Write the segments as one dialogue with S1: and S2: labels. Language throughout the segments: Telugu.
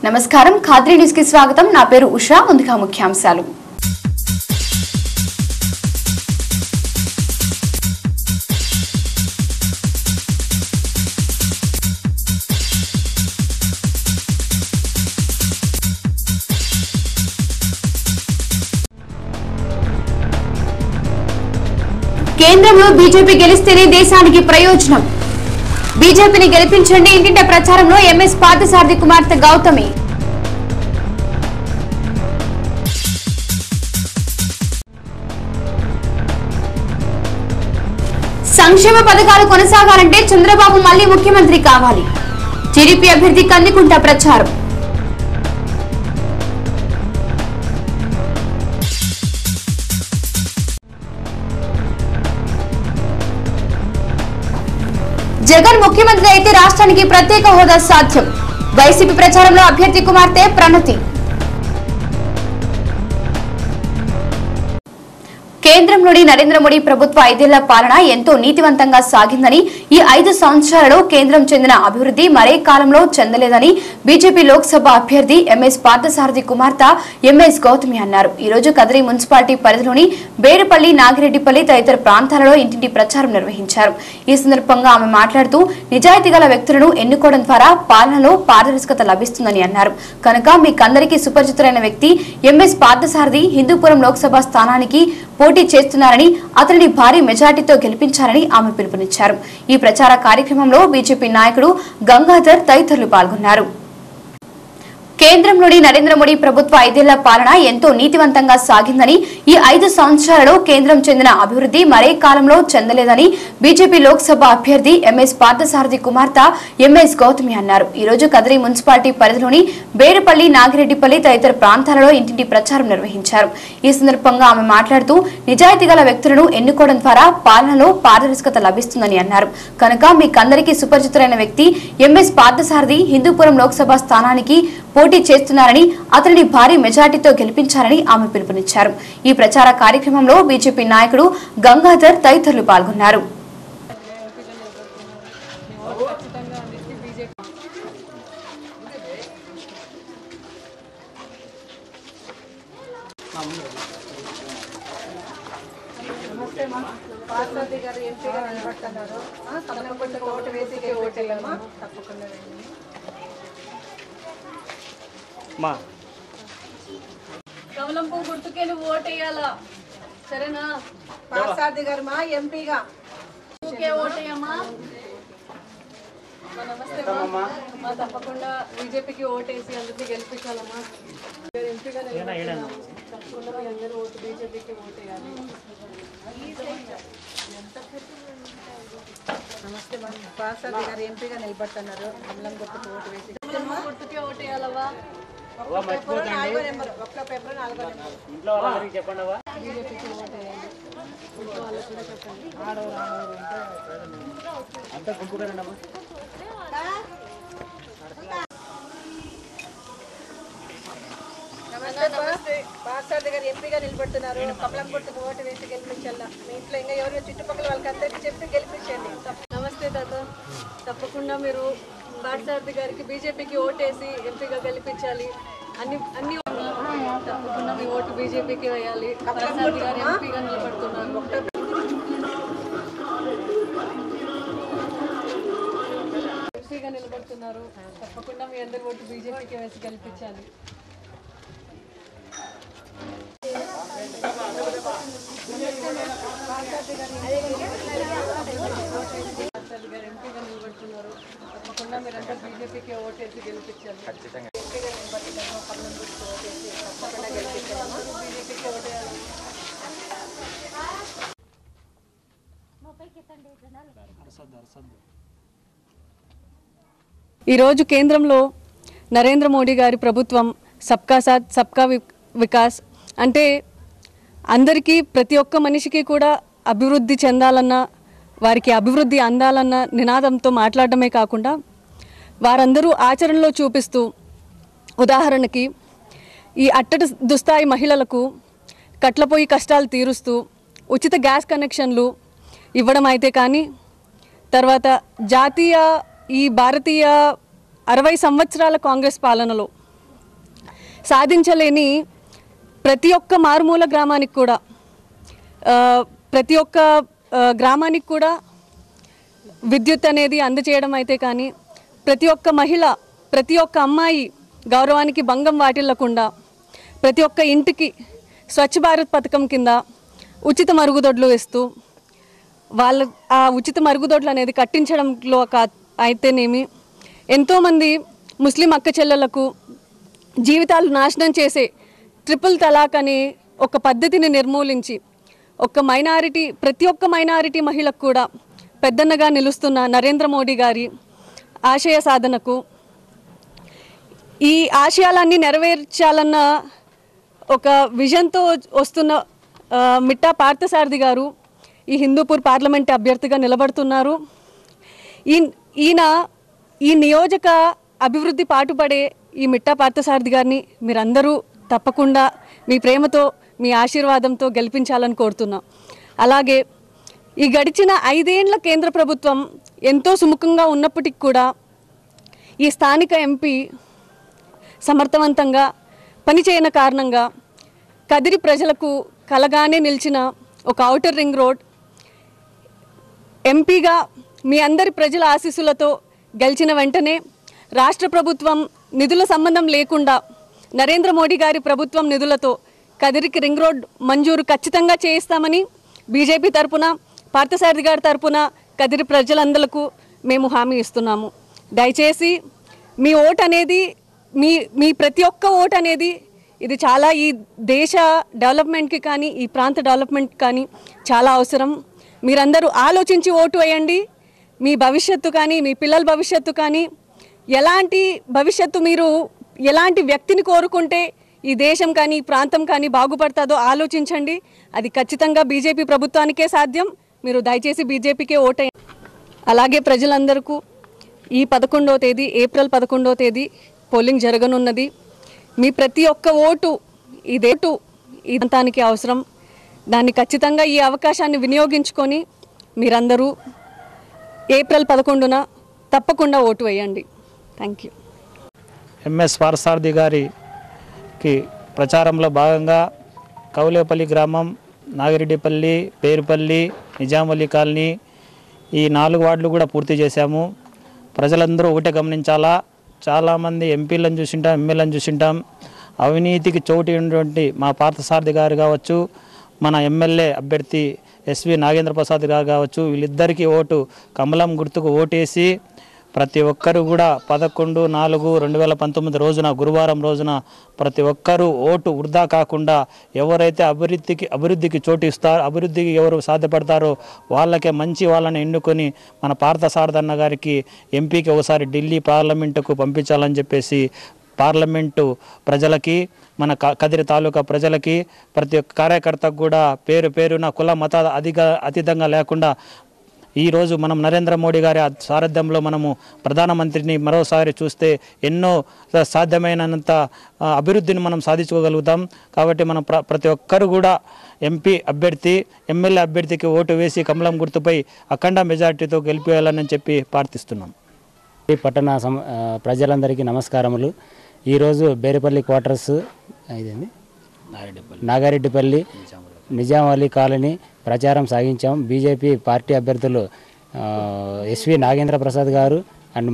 S1: నమస్కారం ఖాద్రి న్యూస్ కి స్వాగతం నా పేరు ఉషా ముందుగా ముఖ్యాంశాలు కేంద్రంలో బీజేపీ గెలిస్తేనే దేశానికి ప్రయోజనం బీజేపీని గెలిపించండి ఇంటింటి ప్రచారంలో ఎంఎస్ పార్థసారథి కుమార్తె గౌతమి సంక్షేమ పథకాలు కొనసాగాలంటే చంద్రబాబు మళ్లీ ముఖ్యమంత్రి కావాలి టీడీపీ అభ్యర్థి కందికుంట ప్రచారం జగన్ ముఖ్యమంత్రి అయితే రాష్ట్రానికి ప్రత్యేక హోదా సాధ్యం వైసీపీ ప్రచారంలో అభ్యర్థి కుమార్తె ప్రణతి కేంద్రంలోని నరేంద్ర మోడీ ప్రభుత్వ 5 ఏళ్ల పాలన ఎంతో నీతివంతంగా సాగిందని ఈ 5 సంవత్సరాలలో కేంద్రం చెందిన అభివృద్ధి మరే కాలంలో చెందలేదని బీజేపీ లోక్సభ అభ్యర్థి ఎంఎస్ పార్థసారథి కుమార్తె ఎంఎస్ గౌతమి అన్నారు. ఈ రోజు కదిరి మున్సిపాలిటీ పరిధిలోని బేరుపల్లి నాగిరెడ్డిపల్లి తదితర ప్రాంతాలలో ఇంటింటి ప్రచారం నిర్వహించారు. ఈ సందర్భంగా ఆమె మాట్లాడుతూ నిజాయితీ గల వ్యక్తులను ఎన్నుకోవడం ద్వారా పాలనలో పారదర్శకత లభిస్తుందని అన్నారు. కనుక మీకందరికీ సుపరిచితులైన వ్యక్తి ఎంఎస్ పార్థసారథి హిందూపురం లోక్సభ స్థానానికి పోటీ చేస్తున్నారని అతనిని భారీ మెజార్టీతో గెలిపించాలని ఆమె పిలుపునిచ్చారు. ఈ ప్రచార కార్యక్రమంలో బీజేపీ నాయకుడు గంగాధర్ తదితరులు పాల్గొన్నారు. కేంద్రంలోని నరేంద్ర మోడీ ప్రభుత్వ 5 ఏళ్ల పాలన ఎంతో నీతివంతంగా సాగిందని ఈ 5 సంవత్సరాలలో కేంద్రం చెందిన అభివృద్ధి మరే కాలంలో చెందలేదని బీజేపీ లోక్సభ అభ్యర్థి ఎంఎస్ పార్థసారథి కుమార్తె ఎంఎస్ గౌతమి అన్నారు. ఈ రోజు కదిరి మున్సిపాలిటీ పరిధిలోని బేరుపల్లి నాగిరెడ్డిపల్లి తదితర ప్రాంతాలలో ఇంటింటి ప్రచారం నిర్వహించారు. ఈ సందర్భంగా ఆమె మాట్లాడుతూ నిజాయితీ గల వ్యక్తులను ఎన్నుకోవడం ద్వారా పాలనలో పారదర్శకత లభిస్తుందని అన్నారు. కనుక మీకందరికీ సుపరిచితులైన వ్యక్తి ఎంఎస్ పార్థసారథి హిందూపురం లోక్సభ స్థానానికి పోటీ చేస్తున్నారని అతనిని భారీ మెజార్టీతో గెలిపించాలని ఆమె పిలుపునిచ్చారు. ఈ ప్రచార కార్యక్రమంలో బీజేపీ నాయకుడు గంగాధర్ తదితరులు పాల్గొన్నారు.
S2: పార్థసారథి గారు ఎంపీగా నిలబడుతున్నారు. తప్పకుండా ఓటు వేసి ఓటేయమ్మా. తప్పకుండా
S3: కమలంపు గుర్తుకే నువ్వు ఓటేయాలా, సరేనా?
S2: పార్థసారథి గారు మా ఎంపీగా
S3: ఓటేయమ్మా. నమస్తే మా, తప్పకుండా బీజేపీకి ఓటేసి అందరినీ గెలిపించాలమ్మా. ఎంపీగా తప్పకుండా మీ అందరూ ఓటు బీజేపీకి ఓటేయాలి.
S2: నమస్తే పార్థసారథి గారు ఎంపీగా నిలబడుతున్నారు. కమలం గుర్తుకు ఓటు వేసి
S3: గుర్తుకే ఓటేయాలవా.
S2: ఒక్క పేపర్ 4వ నెంబర్
S4: ఇంట్లో వాళ్ళకి చెప్పండి.
S3: బీజేపీకి ఓటేయాలి. ఇంట్లో వాళ్ళకి కూడా చెప్పండి.
S4: అంతా గుంపుగానండి.
S2: నమస్తే పార్థసారథి గారు ఎంపీగా నిలబడుతున్నారు. కమలం గుర్తుకు ఓటు వేసి గెలిపించాల. మీ ఇంట్లో ఇంకా ఎవరు చుట్టుపక్కల వాళ్ళకి అందరికీ చెప్పి గెలిపించండి.
S3: నమస్తే తాత, తప్పకుండా మీరు పార్థసారథి గారికి బీజేపీకి ఓటేసి ఎంపీగా గెలిపించాలి. అన్ని తప్పకుండా మీ ఓటు బీజేపీకి వేయాలి. పార్థసారథి గారు ఎంపీగా నిలబడుతున్నారు. ఎంపీగా నిలబడుతున్నారు. తప్పకుండా మీ అందరి ఓటు బీజేపీకి వేసి గెలిపించాలి. ఎంపీగా నిలబడుతున్నారు. తప్పకుండా మీరంతా బీజేపీకి ఓటేసి గెలిపించాలి. ఎంపీగా నిలబడుతున్నారు. కమలం గుర్తుకు ఓటేసి తప్పకుండా గెలిపించాలి. బీజేపీకి ఓటేయాలి.
S5: ఈరోజు కేంద్రంలో నరేంద్ర మోడీ గారి ప్రభుత్వం సబ్కా సాత్ సబ్కా వికాస్ అంటే అందరికీ ప్రతి ఒక్క మనిషికి కూడా అభివృద్ధి చెందాలన్న, వారికి అభివృద్ధి అందాలన్న నినాదంతో మాట్లాడటమే కాకుండా వారందరూ ఆచరణలో చూపిస్తూ, ఉదాహరణకి ఈ అట్టడి దుస్థాయి మహిళలకు కట్లపోయి కష్టాలు తీరుస్తూ ఉచిత గ్యాస్ కనెక్షన్లు ఇవ్వడం అయితే కానీ, తర్వాత జాతీయ ఈ భారతీయ 60 సంవత్సరాల కాంగ్రెస్ పాలనలో సాధించలేని ప్రతి ఒక్క మారుమూల గ్రామానికి కూడా ప్రతి ఒక్క గ్రామానికి కూడా విద్యుత్ అనేది అందజేయడం అయితే కానీ ప్రతి ఒక్క మహిళ ప్రతి ఒక్క అమ్మాయి గౌరవానికి భంగం వాటిల్లకుండా ప్రతి ఒక్క ఇంటికి స్వచ్ఛ భారత్ పథకం కింద ఉచిత మరుగుదొడ్లు ఇస్తూ వాళ్ళ ఆ ఉచిత మరుగుదొడ్లు అనేది కట్టించడంలో అయితేనేమి ఎంతోమంది ముస్లిం అక్క చెల్లెలకు జీవితాలు నాశనం చేసే ట్రిపుల్ తలాక్ అనే ఒక పద్ధతిని నిర్మూలించి ప్రతి ఒక్క మైనారిటీ మహిళకు కూడా పెద్దన్నగా నిలుస్తున్న నరేంద్ర మోడీ గారి ఆశయ సాధనకు ఈ ఆశయాలన్నీ నెరవేర్చాలన్న ఒక విజన్తో వస్తున్న మిట్టా పార్థసారథి గారు ఈ హిందూపూర్ పార్లమెంట్ అభ్యర్థిగా నిలబడుతున్నారు. ఈయన ఈ నియోజక అభివృద్ధి పాటుపడే ఈ మిట్టా పార్థసారథి గారిని మీరందరూ తప్పకుండా మీ ప్రేమతో మీ ఆశీర్వాదంతో గెలిపించాలని కోరుతున్నాం. అలాగే ఈ గడిచిన 5 ఏళ్ల కేంద్ర ప్రభుత్వం ఎంతో సుముఖంగా ఉన్నప్పటికీ కూడా ఈ స్థానిక ఎంపీ సమర్థవంతంగా పనిచేయని కారణంగా కదిరి ప్రజలకు కలగానే నిలిచిన ఒక ఔటర్ రింగ్ రోడ్ ఎంపీగా మీ అందరి ప్రజల ఆశీస్సులతో గెలిచిన వెంటనే రాష్ట్ర ప్రభుత్వం నిధుల సంబంధం లేకుండా నరేంద్ర మోడీ గారి ప్రభుత్వం నిధులతో కదిరికి రింగ్ రోడ్ మంజూరు ఖచ్చితంగా చేయిస్తామని బీజేపీ తరపున పార్థసారథి గారి తరపున కదిరి ప్రజలందరకు మేము హామీ ఇస్తున్నాము. దయచేసి మీ ఓటు అనేది మీ ప్రతి ఒక్క ఓటు అనేది ఇది చాలా ఈ దేశ డెవలప్మెంట్కి కానీ ఈ ప్రాంత డెవలప్మెంట్కి కానీ చాలా అవసరం. మీరందరూ ఆలోచించి ఓటు వేయండి. మీ భవిష్యత్తు కానీ మీ పిల్లల భవిష్యత్తు కానీ ఎలాంటి భవిష్యత్తు మీరు ఎలాంటి వ్యక్తిని కోరుకుంటే ఈ దేశం కానీ ఈ ప్రాంతం కానీ బాగుపడుతుందో ఆలోచించండి. అది ఖచ్చితంగా బీజేపీ ప్రభుత్వానికే సాధ్యం. మీరు దయచేసి బీజేపీకే ఓటేయండి. అలాగే ప్రజలందరికీ ఈ 11వ తేదీ ఏప్రిల్ 11వ తేదీ పోలింగ్ జరగనున్నది. మీ ప్రతి ఒక్క ఓటు ఈ ప్రాంతానికి అవసరం. దాన్ని ఖచ్చితంగా ఈ అవకాశాన్ని వినియోగించుకొని మీరందరూ ఏప్రిల్ 11న తప్పకుండా ఓటు వేయండి. Thank you.
S6: ఎంఎస్ పార్థసారథి గారికి ప్రచారంలో భాగంగా కౌలేపల్లి గ్రామం, నాగిరెడ్డిపల్లి, పేరుపల్లి, నిజాంవల్లి కాలనీ ఈ 4 వార్డులు కూడా పూర్తి చేశాము. ప్రజలందరూ ఒకటే గమనించాలా, చాలామంది ఎంపీలను చూసింటాం, ఎమ్మెల్యేలను చూసింటాం. అవినీతికి చోటు ఉన్నటువంటి మా పార్థసారథి గారు కావచ్చు, మన ఎమ్మెల్యే అభ్యర్థి ఎస్వి నాగేంద్ర ప్రసాద్ గారు కావచ్చు, వీళ్ళిద్దరికీ ఓటు కమలం గుర్తుకు ఓటేసి ప్రతి ఒక్కరు కూడా 11/4/2019 రోజున గురువారం రోజున ప్రతి ఒక్కరూ ఓటు వృధా కాకుండా ఎవరైతే అభివృద్ధికి చోటు ఇస్తారో, అభివృద్ధికి ఎవరు సాధ్యపడతారో వాళ్ళని ఎన్నుకొని మన పార్థసారథి అన్న గారికి ఎంపీకి ఒకసారి ఢిల్లీ పార్లమెంటుకు పంపించాలని చెప్పేసి పార్లమెంటు ప్రజలకి, మన కదిరి తాలూకా ప్రజలకి, ప్రతి ఒక్క కార్యకర్తకు కూడా పేరున కుల మత అతీతంగా లేకుండా ఈరోజు మనం నరేంద్ర మోడీ గారి సారథ్యంలో మనము ప్రధానమంత్రిని మరోసారి చూస్తే ఎన్నో సాధ్యమైనంత అభివృద్ధిని మనం సాధించుకోగలుగుతాం. కాబట్టి మనం ప్రతి ఒక్కరు కూడా ఎంపీ అభ్యర్థి, ఎమ్మెల్యే అభ్యర్థికి ఓటు వేసి కమలం గుర్తుపై అఖండ మెజార్టీతో గెలిపేయాలని చెప్పి ప్రార్థిస్తున్నాం.
S7: ఈ పట్టణ ప్రజలందరికీ నమస్కారములు. ఈరోజు బేరేపల్లి క్వార్టర్స్ నాగారెడ్డిపల్లి నిజాంవల్లి కాలనీ ప్రచారం సాగించాం. బీజేపీ పార్టీ అభ్యర్థులు ఎస్వి నాగేంద్ర ప్రసాద్ గారు అండ్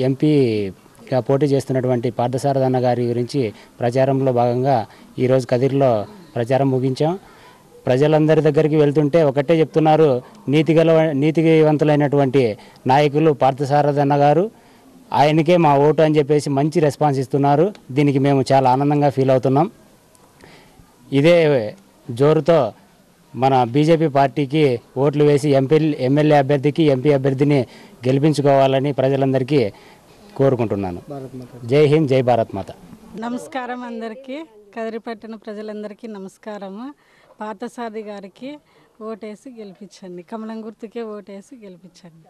S7: ఎంపీగా పోటీ చేస్తున్నటువంటి పార్థసారథి అన్న గారి గురించి ప్రచారంలో భాగంగా ఈరోజు కదిరిలో ప్రచారం ముగించాం. ప్రజలందరి దగ్గరికి వెళ్తుంటే ఒకటే చెప్తున్నారు, నీతివంతులైనటువంటి నాయకులు పార్థసారథి అన్న గారు, ఆయనకే మా ఓటు అని చెప్పేసి మంచి రెస్పాన్స్ ఇస్తున్నారు. దీనికి మేము చాలా ఆనందంగా ఫీల్ అవుతున్నాం. ఇదే జోరుతో మన బీజేపీ పార్టీకి ఓట్లు వేసి ఎమ్మెల్యే అభ్యర్థికి ఎంపీ అభ్యర్థిని గెలిపించుకోవాలని ప్రజలందరికీ కోరుకుంటున్నాను. జై హింద్, జై భారత్ మాత.
S8: నమస్కారం అందరికీ, కదిరిపట్టిన ప్రజలందరికీ నమస్కారము. పార్థసారథి గారికి ఓటేసి గెలిపించండి, కమలం గుర్తుకే ఓటేసి గెలిపించండి.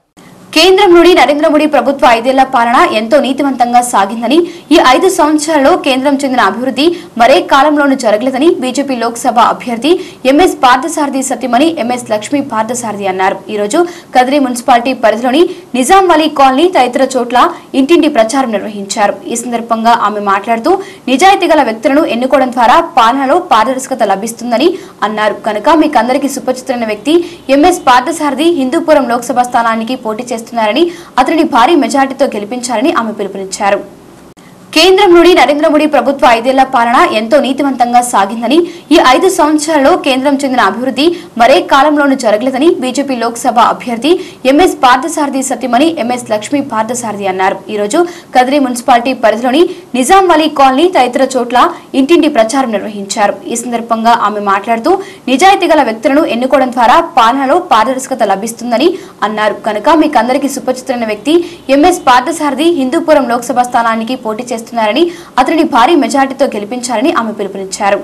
S1: కేంద్రంలోని నరేంద్ర మోడీ ప్రభుత్వ 5 ఏళ్ల పాలన ఎంతో నీతివంతంగా సాగిందని, ఈ 5 సంవత్సరాలలో కేంద్రం చెందిన అభివృద్ధి మరే కాలంలోనూ జరగలేదని బీజేపీ లోక్సభ అభ్యర్థి ఎంఎస్ పార్థసారథి సతీమణి ఎంఎస్ లక్ష్మీ పార్థసారథి అన్నారు. ఈ రోజు కదిరి మున్సిపాలిటీ పరిధిలోని నిజాం వలీ కాలనీ తదితర చోట్ల ఇంటింటి ప్రచారం నిర్వహించారు. ఈ సందర్భంగా ఆమె మాట్లాడుతూ నిజాయితీ గల వ్యక్తులను ఎన్నుకోవడం ద్వారా పాలనలో పారదర్శకత లభిస్తుందని అన్నారు. కనుక మీకందరికీ సుపరిచితమైన వ్యక్తి ఎంఎస్ పార్థసారథి హిందూపురం లోక్సభ స్థానానికి పోటీ చేస్తున్నారని, అతనిని భారీ మెజార్టీతో గెలిపించాలని ఆమె పిలుపునిచ్చారు. కేంద్రంలోని నరేంద్ర మోడీ ప్రభుత్వ 5 ఏళ్ల పాలన ఎంతో నీతివంతంగా సాగిందని, ఈ 5 సంవత్సరాలలో కేంద్రం చెందిన అభివృద్ధి మరే కాలంలోనూ జరగలేదని బీజేపీ లోక్సభ అభ్యర్థి ఎంఎస్ పార్థసారథి సతీమణి ఎంఎస్ లక్ష్మీ పార్థసారథి అన్నారు. ఈ రోజు కదిరి మున్సిపాలిటీ పరిధిలోని నిజాం వలీ కాలనీ తదితర చోట్ల ఇంటింటి ప్రచారం నిర్వహించారు. ఈ సందర్భంగా ఆమె మాట్లాడుతూ నిజాయితీ గల వ్యక్తులను ఎన్నుకోవడం ద్వారా పాలనలో పారదర్శకత లభిస్తుందని అన్నారు. కనుక మీకందరికీ సుపరిచితమైన వ్యక్తి ఎంఎస్ పార్థసారథి హిందూపురం లోక్సభ స్థానానికి పోటీ చేస్తున్నారని, అతనిని భారీ మెజార్టీతో గెలిపించాలని ఆమె పిలుపునిచ్చారు.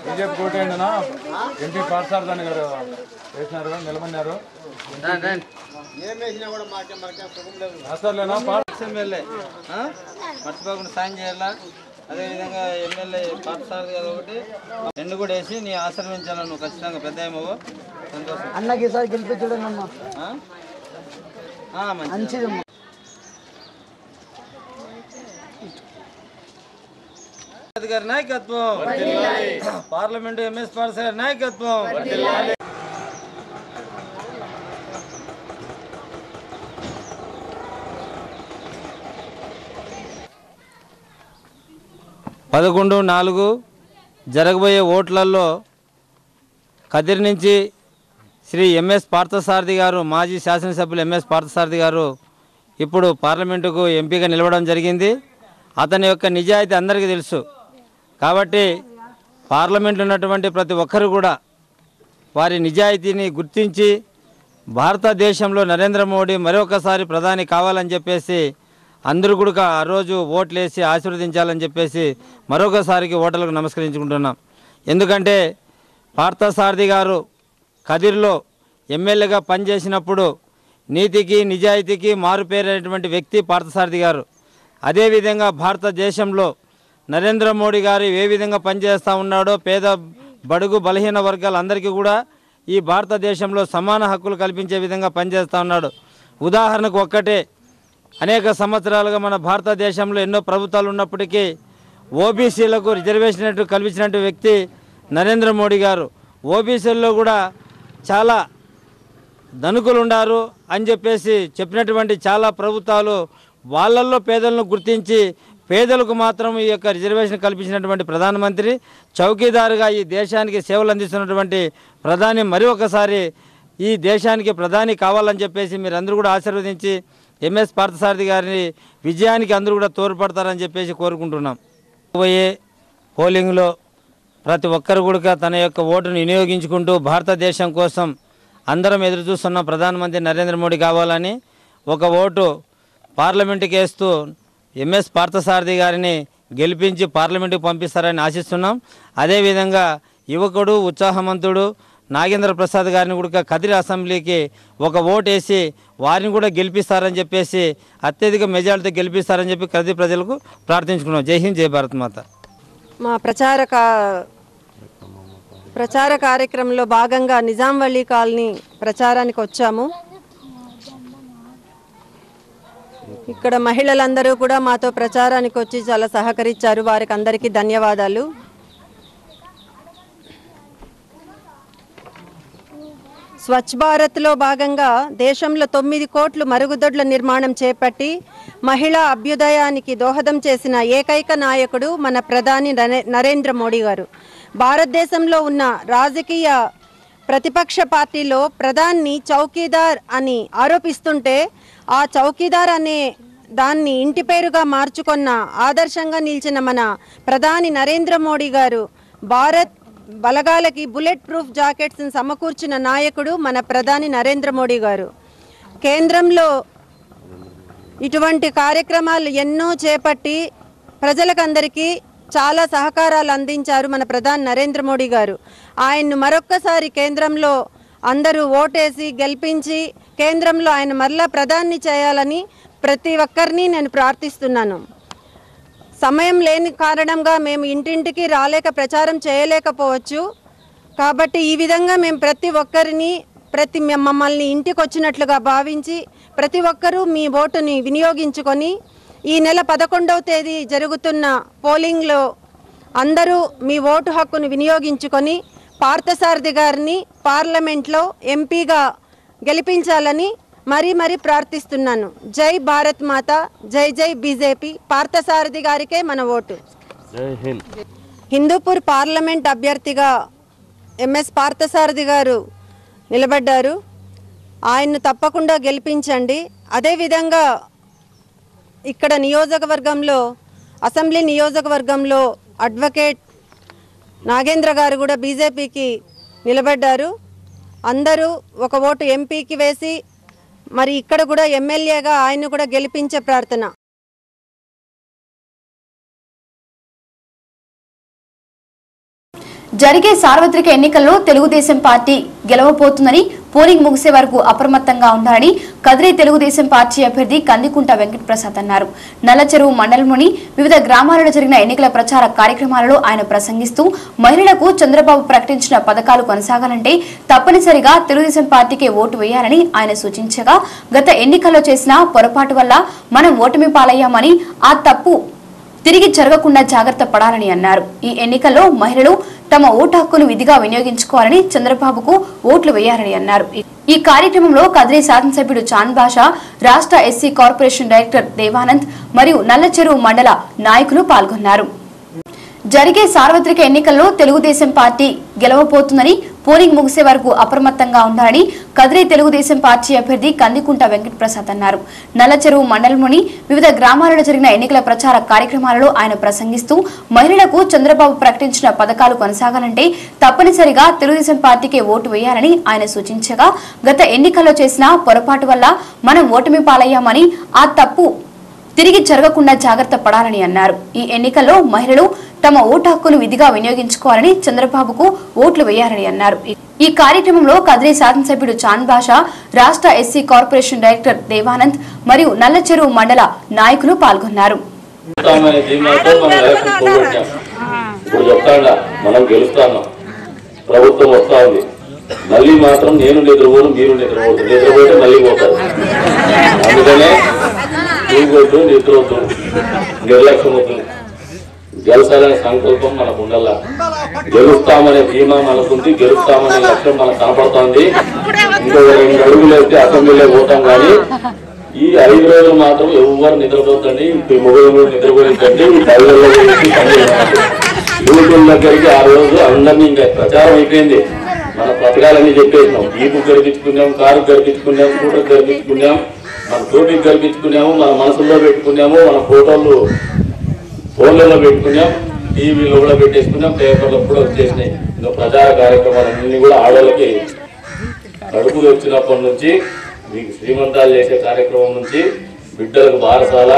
S9: బీజేపీ కోటేండనా ఎంపీ పార్థసారథి గారు వేసినారు, నిలబడినారు.
S10: మర్చిపోకుండా సాయం చేయాలా. అదేవిధంగా ఎమ్మెల్యే పార్థసారథి గారు ఒకటి రెండు కూడా వేసి నీ ఆశ్రమించాలా. నువ్వు ఖచ్చితంగా పెద్ద ఏమో సంతోషం.
S4: అన్నకి సార్ గెలిపించడం
S10: మంచిది. గారి నాయకత్వం, పార్లమెంటు ఎంఎస్ పార్థసారథి నాయకత్వం. 11/4 జరగబోయే ఓట్లలో కదిరి నుంచి శ్రీ ఎంఎస్ పార్థసారథి గారు, మాజీ శాసనసభ్యులు ఎంఎస్ పార్థసారథి గారు ఇప్పుడు పార్లమెంటుకు ఎంపీగా నిలవడం జరిగింది. అతని యొక్క నిజాయితీ అందరికీ తెలుసు. కాబట్టి పార్లమెంట్లో ఉన్నటువంటి ప్రతి ఒక్కరు కూడా వారి నిజాయితీని గుర్తించి భారతదేశంలో నరేంద్ర మోడీ మరొకసారి ప్రధాని కావాలని చెప్పేసి అందరూ కూడా ఆ రోజు ఓట్లేసి ఆశీర్వదించాలని చెప్పేసి మరొకసారికి ఓటర్లకు నమస్కరించుకుంటున్నాం. ఎందుకంటే పార్థసారథి గారు కదిరిలో ఎమ్మెల్యేగా పనిచేసినప్పుడు నీతికి నిజాయితీకి మారుపేరైనటువంటి వ్యక్తి పార్థసారథి గారు. అదేవిధంగా భారతదేశంలో నరేంద్ర మోడీ గారు ఏ విధంగా పనిచేస్తూ ఉన్నాడో పేద బడుగు బలహీన వర్గాలందరికీ కూడా ఈ భారతదేశంలో సమాన హక్కులు కల్పించే విధంగా పనిచేస్తూ ఉన్నాడు. ఉదాహరణకు ఒక్కటే, అనేక సంవత్సరాలుగా మన భారతదేశంలో ఎన్నో ప్రభుత్వాలు ఉన్నప్పటికీ ఓబీసీలకు రిజర్వేషన్ కల్పించినటువంటి వ్యక్తి నరేంద్ర మోడీ గారు. ఓబీసీల్లో కూడా చాలా ధనికులు ఉన్నారు అని చెప్పేసి చెప్పినటువంటి చాలా ప్రభుత్వాలు వాళ్ళల్లో పేదలను గుర్తించి పేదలకు మాత్రం ఈ యొక్క రిజర్వేషన్ కల్పించినటువంటి ప్రధానమంత్రి, చౌకీదారుగా ఈ దేశానికి సేవలు అందిస్తున్నటువంటి ప్రధాని మరి ఒకసారి ఈ దేశానికి ప్రధాని కావాలని చెప్పేసి మీరందరూ కూడా ఆశీర్వదించి ఎంఎస్ పార్థసారథి గారిని విజయానికి అందరూ కూడా తోడ్పడతారని చెప్పేసి కోరుకుంటున్నాం. పోయే పోలింగ్లో ప్రతి ఒక్కరు కూడా తన యొక్క ఓటును వినియోగించుకుంటూ భారతదేశం కోసం అందరం ఎదురు చూస్తున్న ప్రధానమంత్రి నరేంద్ర మోడీ కావాలని ఒక ఓటు పార్లమెంటుకి వేస్తూ ఎంఎస్ పార్థసారథి గారిని గెలిపించి పార్లమెంటుకు పంపిస్తారని ఆశిస్తున్నాం. అదేవిధంగా యువకుడు ఉత్సాహవంతుడు నాగేంద్ర ప్రసాద్ గారిని కూడా కదిరి అసెంబ్లీకి ఒక ఓటు వేసి వారిని కూడా గెలిపిస్తారని చెప్పేసి అత్యధిక మెజార్టీతో గెలిపిస్తారని చెప్పి కదిరి ప్రజలకు ప్రార్థించుకున్నాం. జై హింద్, జై భారత్ మాత.
S3: మా ప్రచార కార్యక్రమంలో భాగంగా నిజాం వలీ కాలనీ ప్రచారానికి వచ్చాము. ఇక్కడ మహిళలందరూ కూడా మాతో ప్రచారానికి వచ్చి చాలా సహకరించారు. వారికి అందరికీ ధన్యవాదాలు. స్వచ్ఛ భారత్లో భాగంగా దేశంలో 9 కోట్ల మరుగుదొడ్ల నిర్మాణం చేపట్టి మహిళా అభ్యుదయానికి దోహదం చేసిన ఏకైక నాయకుడు మన ప్రధాని నరేంద్ర మోడీ గారు. భారతదేశంలో ఉన్న రాజకీయ ప్రతిపక్ష పార్టీలో ప్రధాని చౌకీదార్ అని ఆరోపిస్తుంటే ఆ చౌకీదార్ అనే దాన్ని ఇంటి పేరుగా మార్చుకున్న ఆదర్శంగా నిలిచిన మన ప్రధాని నరేంద్ర మోడీ గారు భారత్ బలగాలకి బుల్లెట్ ప్రూఫ్ జాకెట్స్ని సమకూర్చిన నాయకుడు మన ప్రధాని నరేంద్ర మోడీ గారు. కేంద్రంలో
S11: ఇటువంటి కార్యక్రమాలు ఎన్నో చేపట్టి ప్రజలకందరికీ చాలా సహకారాలు అందించారు మన ప్రధాని నరేంద్ర మోడీ గారు. ఆయన్ను మరొక్కసారి కేంద్రంలో అందరూ ఓటేసి గెలిపించి కేంద్రంలో ఆయన మరలా ప్రధాని చేయాలని ప్రతి ఒక్కరిని నేను ప్రార్థిస్తున్నాను. సమయం లేని కారణంగా మేము ఇంటింటికి రాలేక ప్రచారం చేయలేకపోవచ్చు. కాబట్టి ఈ విధంగా మేము ప్రతి ఒక్కరిని మమ్మల్ని ఇంటికి వచ్చినట్లుగా భావించి ప్రతి ఒక్కరూ మీ ఓటుని వినియోగించుకొని ఈ నెల 11వ తేదీ జరుగుతున్న పోలింగ్లో అందరూ మీ ఓటు హక్కును వినియోగించుకొని పార్థసారథి గారిని పార్లమెంట్లో ఎంపీగా గెలిపించాలని మరీ ప్రార్థిస్తున్నాను. జై భారత్ మాత, జై జై బీజేపీ. పార్థసారథి గారికే మన ఓటు. హిందూపూర్ పార్లమెంట్ అభ్యర్థిగా ఎంఎస్ పార్థసారథి గారు నిలబడ్డారు. ఆయన్ను తప్పకుండా గెలిపించండి. అదేవిధంగా ఇక్కడ నియోజకవర్గంలో అసెంబ్లీ నియోజకవర్గంలో అడ్వకేట్ నాగేంద్ర గారు కూడా బీజేపీకి నిలబడ్డారు. అందరూ ఒక ఓటు ఎంపీకి వేసి మరి ఇక్కడ కూడా ఎమ్మెల్యేగా ఆయన కూడా గెలిపించే ప్రార్థన.
S1: జరిగే సార్వత్రిక ఎన్నికల్లో తెలుగుదేశం పార్టీ గెలవబోతుందని పోలింగ్ ముగిసే వరకు అప్రమత్తంగా ఉండాలని కదిరి తెలుగుదేశం పార్టీ అభ్యర్థి కందికుంట వెంకటప్రసాద్ అన్నారు. నల్లచెరువు మండలంలోని వివిధ గ్రామాలలో జరిగిన ఎన్నికల ప్రచార కార్యక్రమాలలో ఆయన ప్రసంగిస్తూ మహిళలకు చంద్రబాబు ప్రకటించిన పథకాలు కొనసాగాలంటే తప్పనిసరిగా తెలుగుదేశం పార్టీకే ఓటు వేయాలని ఆయన సూచించగా గత ఎన్నికల్లో చేసిన పొరపాటు వల్ల మనం ఓటమి పాలయ్యామని ఆ తప్పు తిరిగి జరగకుండా జాగ్రత్త పడాలని అన్నారు. ఈ ఎన్నికల్లో మహిళలు తమ ఓటు హక్కును విధిగా వినియోగించుకోవాలని చంద్రబాబుకు ఓట్లు వేయాలని అన్నారు. ఈ కార్యక్రమంలో కదిరి శాసనసభ్యుడు చాంద్ బాషా, రాష్ట్ర ఎస్సీ కార్పొరేషన్ డైరెక్టర్ దేవానంద్ మరియు నల్లచెరువు మండల నాయకులు పాల్గొన్నారు. జరిగే సార్వత్రిక ఎన్నికల్లో తెలుగుదేశం పార్టీ గెలవబోతుందని పోలింగ్ ముగిసే వరకు అప్రమత్తంగా ఉండాలని కదిరి తెలుగుదేశం పార్టీ అభ్యర్థి కందికుంట వెంకటప్రసాద్ అన్నారు. నల్లచెరువు మండలంలోని వివిధ గ్రామాలలో జరిగిన ఎన్నికల ప్రచార కార్యక్రమాలలో ఆయన ప్రసంగిస్తూ మహిళలకు చంద్రబాబు ప్రకటించిన పథకాలు కొనసాగాలంటే తప్పనిసరిగా తెలుగుదేశం పార్టీకే ఓటు వేయాలని ఆయన సూచించగా గత ఎన్నికల్లో చేసిన పొరపాటు వల్ల మనం ఓటమి పాలయ్యామని ఆ తప్పు తిరిగి జరగకుండా జాగ్రత్త పడాలని అన్నారు. ఈ ఎన్నికల్లో మహిళలు తమ ఓటు హక్కును విధిగా వినియోగించుకోవాలని చంద్రబాబుకు ఓట్లు వేయాలని అన్నారు. ఈ కార్యక్రమంలో కదిరి శాసనసభ్యుడు చాంద్ బాషా, రాష్ట్ర ఎస్సీ కార్పొరేషన్ డైరెక్టర్ దేవానంద్ మరియు నల్లచెరువు మండల నాయకులు పాల్గొన్నారు.
S12: ప్రభుత్వం వస్తా ఉంది, మళ్ళీ మాత్రం నేను నిద్రపోను, మీరు నిద్రపోతే మళ్ళీ పోతారు. అందుకనే చూగొద్దు, నిద్రవద్దు, నిర్లక్ష్యం వద్దు. గెలుస్తాలనే సంకల్పం మనకు ఉండాల. గెలుస్తామనే ధీమా మనకుంది, గెలుస్తామనే లక్ష్యం మనకు కనపడుతోంది. ఇంకో 2 అడుగులు వేస్తే అసెంబ్లీలో పోతాం. కానీ ఈ 5 రోజులు మాత్రం ఎవరు నిద్రపోతండి, మొగలు నిద్రపోయిందండి. ఈ 10 రోజుల యూట్యూబ్ దగ్గరికి 6 రోజులు అందరినీ ఇంకా ప్రచారం అయిపోయింది. మన పథకాలన్నీ చెప్పేసినాం. ఈపు గడిపించుకున్నాం, కారు గడిపించుకున్నాం, స్కూటర్ గడిపించుకున్నాం, మన టోపీ గడిపించుకున్నాము, మన మనసులో పెట్టుకున్నాము, మన ఫోటోలు ఫోన్లలో పెట్టుకున్నాం, టీవీలో కూడా పెట్టేసుకున్నాం, పేపర్లో కూడా వచ్చేసినాయి. ఇంకా ప్రచార కార్యక్రమాలన్నీ కూడా ఆడవాళ్ళకి కడుపులు వచ్చినప్పటి నుంచి మీకు శ్రీమంతాలు చేసే కార్యక్రమం నుంచి బిడ్డలకు బారసాల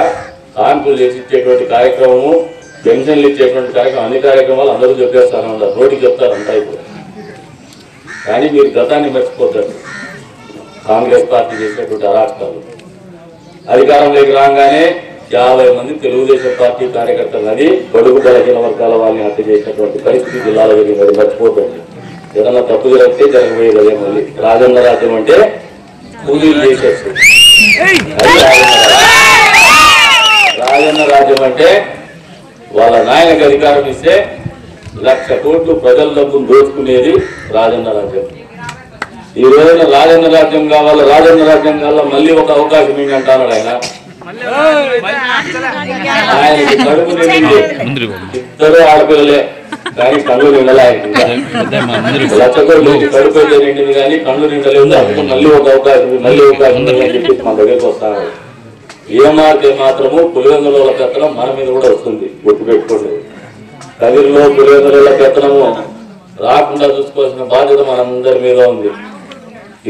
S12: కాన్పులు చేసి ఇచ్చేటువంటి కార్యక్రమము, పెన్షన్లు ఇచ్చేటువంటి కార్యక్రమం, అన్ని కార్యక్రమాలు అందరూ చెప్పేస్తానే ఉంటారు. రోడ్డుకి చెప్తారు అంతా ఇప్పుడు. కానీ మీరు గతాన్ని మర్చిపోతారు. కాంగ్రెస్ పార్టీ చేసినటువంటి అరాచకాలు అధికారంలోకి రాగానే 50 మంది తెలుగుదేశం పార్టీ కార్యకర్తలు అని బడుగు బలహీన వర్గాల వాళ్ళని హత్య చేసినటువంటి పరిస్థితి జిల్లాలో జరిగింది. మర్చిపోతుంది. ఏదన్నా తప్పు జరిగితే జరగబోయేది అదే. మళ్ళీ రాజన్న రాజ్యం అంటే కూలీలు చేసేసి, రాజన్న రాజ్యం అంటే వాళ్ళ నాయనకి అధికారం ఇస్తే 1,00,000 కోట్లు ప్రజల డబ్బును దోచుకునేది రాజన్న రాజ్యం. ఈ రోజున రాజన్న రాజ్యం కావాలా, రాజన్న రాజ్యం కావాలా, మళ్ళీ ఒక అవకాశం ఏంటంటారు ఆయన. ఆయనకి కడుపు నిండింది, 2 ఆడపిల్లలే కానీ కళ్ళు నిండలే. 1,00,000 కోట్లు కడుపు అయితే నిండింది కానీ కళ్ళు నిండలేదు. అప్పుడు మళ్ళీ ఒక అవకాశం, మళ్ళీ అవకాశం అని చెప్పి మన దగ్గరికి వస్తాను. ఏమార్తే మాత్రము పులివెందుల పెత్తనం మన మీద కూడా వస్తుంది, గుర్తు పెట్టుకోండి. కదిరిలో పులివెందుల పెత్తనము రాకుండా చూసుకోవాల్సిన బాధ్యత మనందరి మీద ఉంది.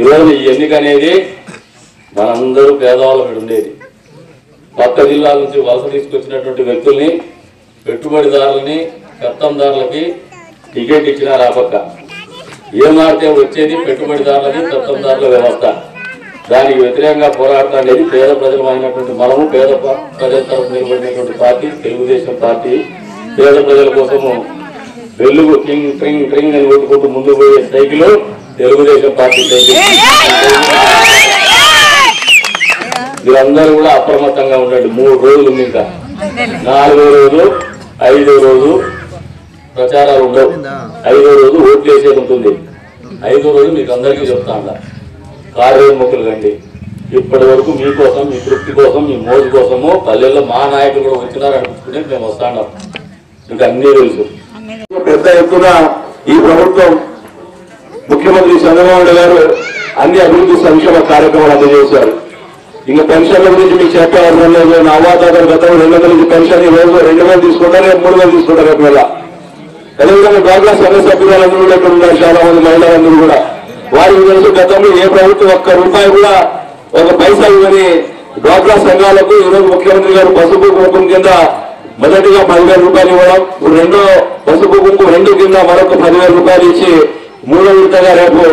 S12: ఈరోజు ఈ ఎన్నిక అనేది మనందరూ పేదవాళ్ళ మీద ఉండేది. పక్క జిల్లాల నుంచి వలస తీసుకొచ్చినటువంటి వ్యక్తుల్ని, పెట్టుబడిదారులని, కత్తందారులకి టికెట్ ఇచ్చినారు. ఆ పక్క ఏమాడితే వచ్చేది పెట్టుబడిదారులది, కత్తందారుల వ్యవస్థ. దానికి వ్యతిరేకంగా పోరాడతానేది పేద ప్రజలమైనటువంటి మనము, పేద ప్రజల తరఫు నిలబడినటువంటి పార్టీ తెలుగుదేశం పార్టీ. పేద ప్రజల కోసము వెలుగు కింగ్ ట్రింగ్ ట్రింగ్ అని కొట్టుకుంటూ ముందు పోయే సైకిల్ తెలుగుదేశం పార్టీ సైకిల్. మీరందరూ కూడా అప్రమత్తంగా ఉండండి. 3 రోజులు ఉంది, ఇంకా 4వ రోజు 5వ రోజు ప్రచారాలు ఉండవు. 5వ రోజు ఓట్లు వేసేది ఉంటుంది. 5వ రోజు మీకు అందరికీ చెప్తా ఉండ, కార్యోన్ముఖులు కండి. ఇప్పటి వరకు మీకోసం, మీ తృప్తి కోసం, మీ మోజు కోసము పల్లెల్లో మా నాయకులు కూడా వచ్చినారు అనిపించుకుని మేము వస్తాం. మీకు అన్నీ తెలుసు. పెద్ద ఎత్తున ఈ ప్రభుత్వం, ముఖ్యమంత్రి చంద్రబాబు గారు అన్ని అభివృద్ధి సంక్షేమ కార్యక్రమాలు అందజేశారు. ఇంకా పెన్షన్ల గురించి మీకు చెప్పాల్సిన లేదు. నా అవ్వాతాతలు గతంలో 200 నుంచి పెన్షన్ ఈ రోజు 2000 తీసుకుంటారు, రేపు 3000 తీసుకుంటారు. రేపు నెల అదేవిధంగా డ్వాక్రా సంఘ సభ్యులందరూ కూడా ఇక్కడ ఉన్నారు. చాలా మంది మహిళలందరూ కూడా వారికి తెలుసు గతంలో ఏ ప్రభుత్వం ₹1 కూడా ఒక పైసా ఇవ్వని డ్వాక్రా సంఘాలకు ఈరోజు ముఖ్యమంత్రి గారు పసుపు కుంకుమ కింద మొదటిగా ₹10,000 ఇవ్వడం, ఇప్పుడు రెండో పసుపు కుంకుమ 2 కింద మరొక ₹10,000 ఇచ్చి 3వ విడతగా రేపు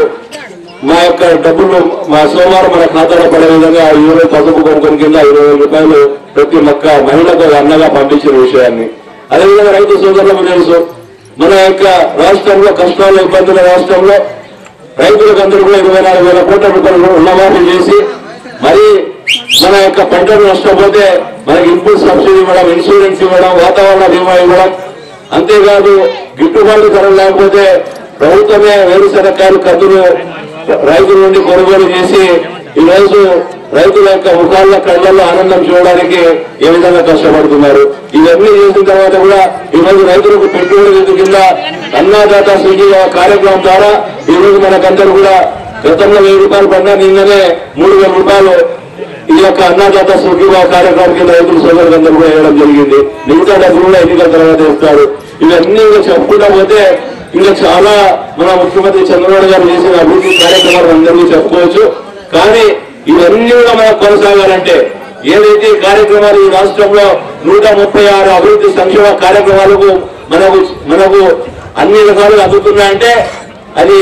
S12: మా యొక్క డబ్బులు మా సోమవారం మన ఖాతాలో పడే విధంగా ఈరోజు పసుపు కుంకుమ కింద ₹20,000 ప్రతి ఒక్క మహిళకు అన్నగా పంపించిన విషయాన్ని. అదేవిధంగా రైతు సోదరులకు తెలుసు, మన యొక్క రాష్ట్రంలో కష్టాలు ఇబ్బందుల రాష్ట్రంలో రైతులకు అందరూ కూడా ₹24,000 కోట్ల రుణమాఫీ చేసి, మరి మన యొక్క పంటలు నష్టపోతే మనకి ఇన్పుట్ సబ్సిడీ ఇవ్వడం, ఇన్సూరెన్స్ ఇవ్వడం, వాతావరణ బీమా ఇవ్వడం, అంతేకాదు గిట్టుబాటు ధరలు లేకపోతే ప్రభుత్వమే వేరుశనక్కాయలు కందులు రైతుల నుండి కొనుగోలు చేసి ఈరోజు రైతుల యొక్క ముఖాల కళ్ళల్లో ఆనందం చూడడానికి ఏ విధంగా కష్టపడుతున్నారు. ఇవన్నీ చేసిన తర్వాత కూడా ఈరోజు రైతులకు పెట్టుబడి కింద అన్నదాత సుఖీభవ కార్యక్రమం ద్వారా ఈరోజు మనకందరూ కూడా గతంలో ₹1000 పడినా నిన్ననే ₹3,000 ఈ యొక్క అన్నదాత సుఖీభవ కార్యక్రమం కింద రైతుల సోదరులందరూ కూడా వేయడం జరిగింది. మిగతా డబ్బులు కూడా ఎన్నికల తర్వాత ఇస్తారు. ఇవన్నీ ఇంకా చెప్పుకుంటా పోతే ఇంకా చాలా మన ముఖ్యమంత్రి చంద్రబాబు గారు చేసిన అభివృద్ధి కార్యక్రమాలు అందరినీ చెప్పుకోవచ్చు. కానీ ఇవన్నీ కూడా మనకు కొనసాగాలంటే ఏదైతే కార్యక్రమాలు ఈ రాష్ట్రంలో 136 అభివృద్ధి సంక్షేమ కార్యక్రమాలకు మనకు అన్ని రకాలుగా అందుతున్నాయంటే అది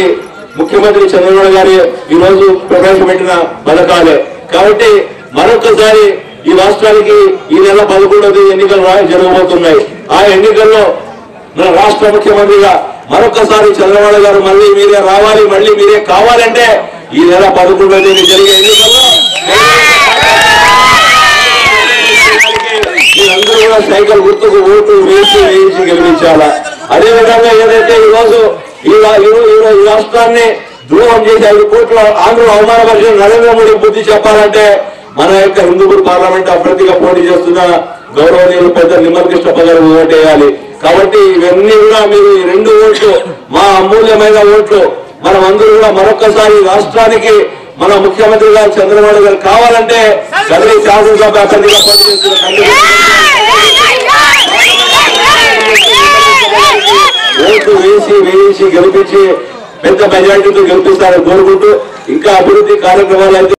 S12: ముఖ్యమంత్రి చంద్రబాబు గారి ఈరోజు ప్రవేశపెట్టిన పథకాలే. కాబట్టి మరొకసారి ఈ రాష్ట్రానికి ఈ నెల 11వ తేదీ ఎన్నికలు జరగబోతున్నాయి. ఆ ఎన్నికల్లో మన రాష్ట్ర ముఖ్యమంత్రిగా మరొకసారి చంద్రబాబు గారు మళ్ళీ మీరే రావాలి, మళ్ళీ మీరే కావాలంటే ఈ నెల 11వ తేదీ జరిగే ఎన్నికల్లో మీరందరూ కూడా సైకిల్ గుర్తుకు ఓటు వేయించి గెలిపించాలా. అదేవిధంగా ఏదైతే ఈరోజు ఈ రాష్ట్రాన్ని ద్రోహం చేసి 5 కోట్ల ఆంధ్రులు అవమానపరిచిన నరేంద్ర మోడీ బుద్ధి చెప్పాలంటే మన యొక్క హిందూపూర్ పార్లమెంట్ అభ్యర్థిగా పోటీ చేస్తున్న గౌరవనీయులు పెద్ద నిమ్మల కృష్ణప్ప గారు ఓటేయాలి. కాబట్టి ఇవన్నీ కూడా మీరు ఈ 2 ఓట్లు మా అమూల్యమైన ఓట్లు మనం అందరూ కూడా మరొకసారి రాష్ట్రానికి మన ముఖ్యమంత్రి గారు చంద్రబాబు గారు కావాలంటే కదిరి శాసనసభ అభ్యర్థిగా పోటీ చేస్తున్న ఓట్లు వేయించి గెలిపించి పెద్ద మెజార్టీతో గెలిపిస్తారని కోరుకుంటూ ఇంకా అభివృద్ధి కార్యక్రమాలు అయితే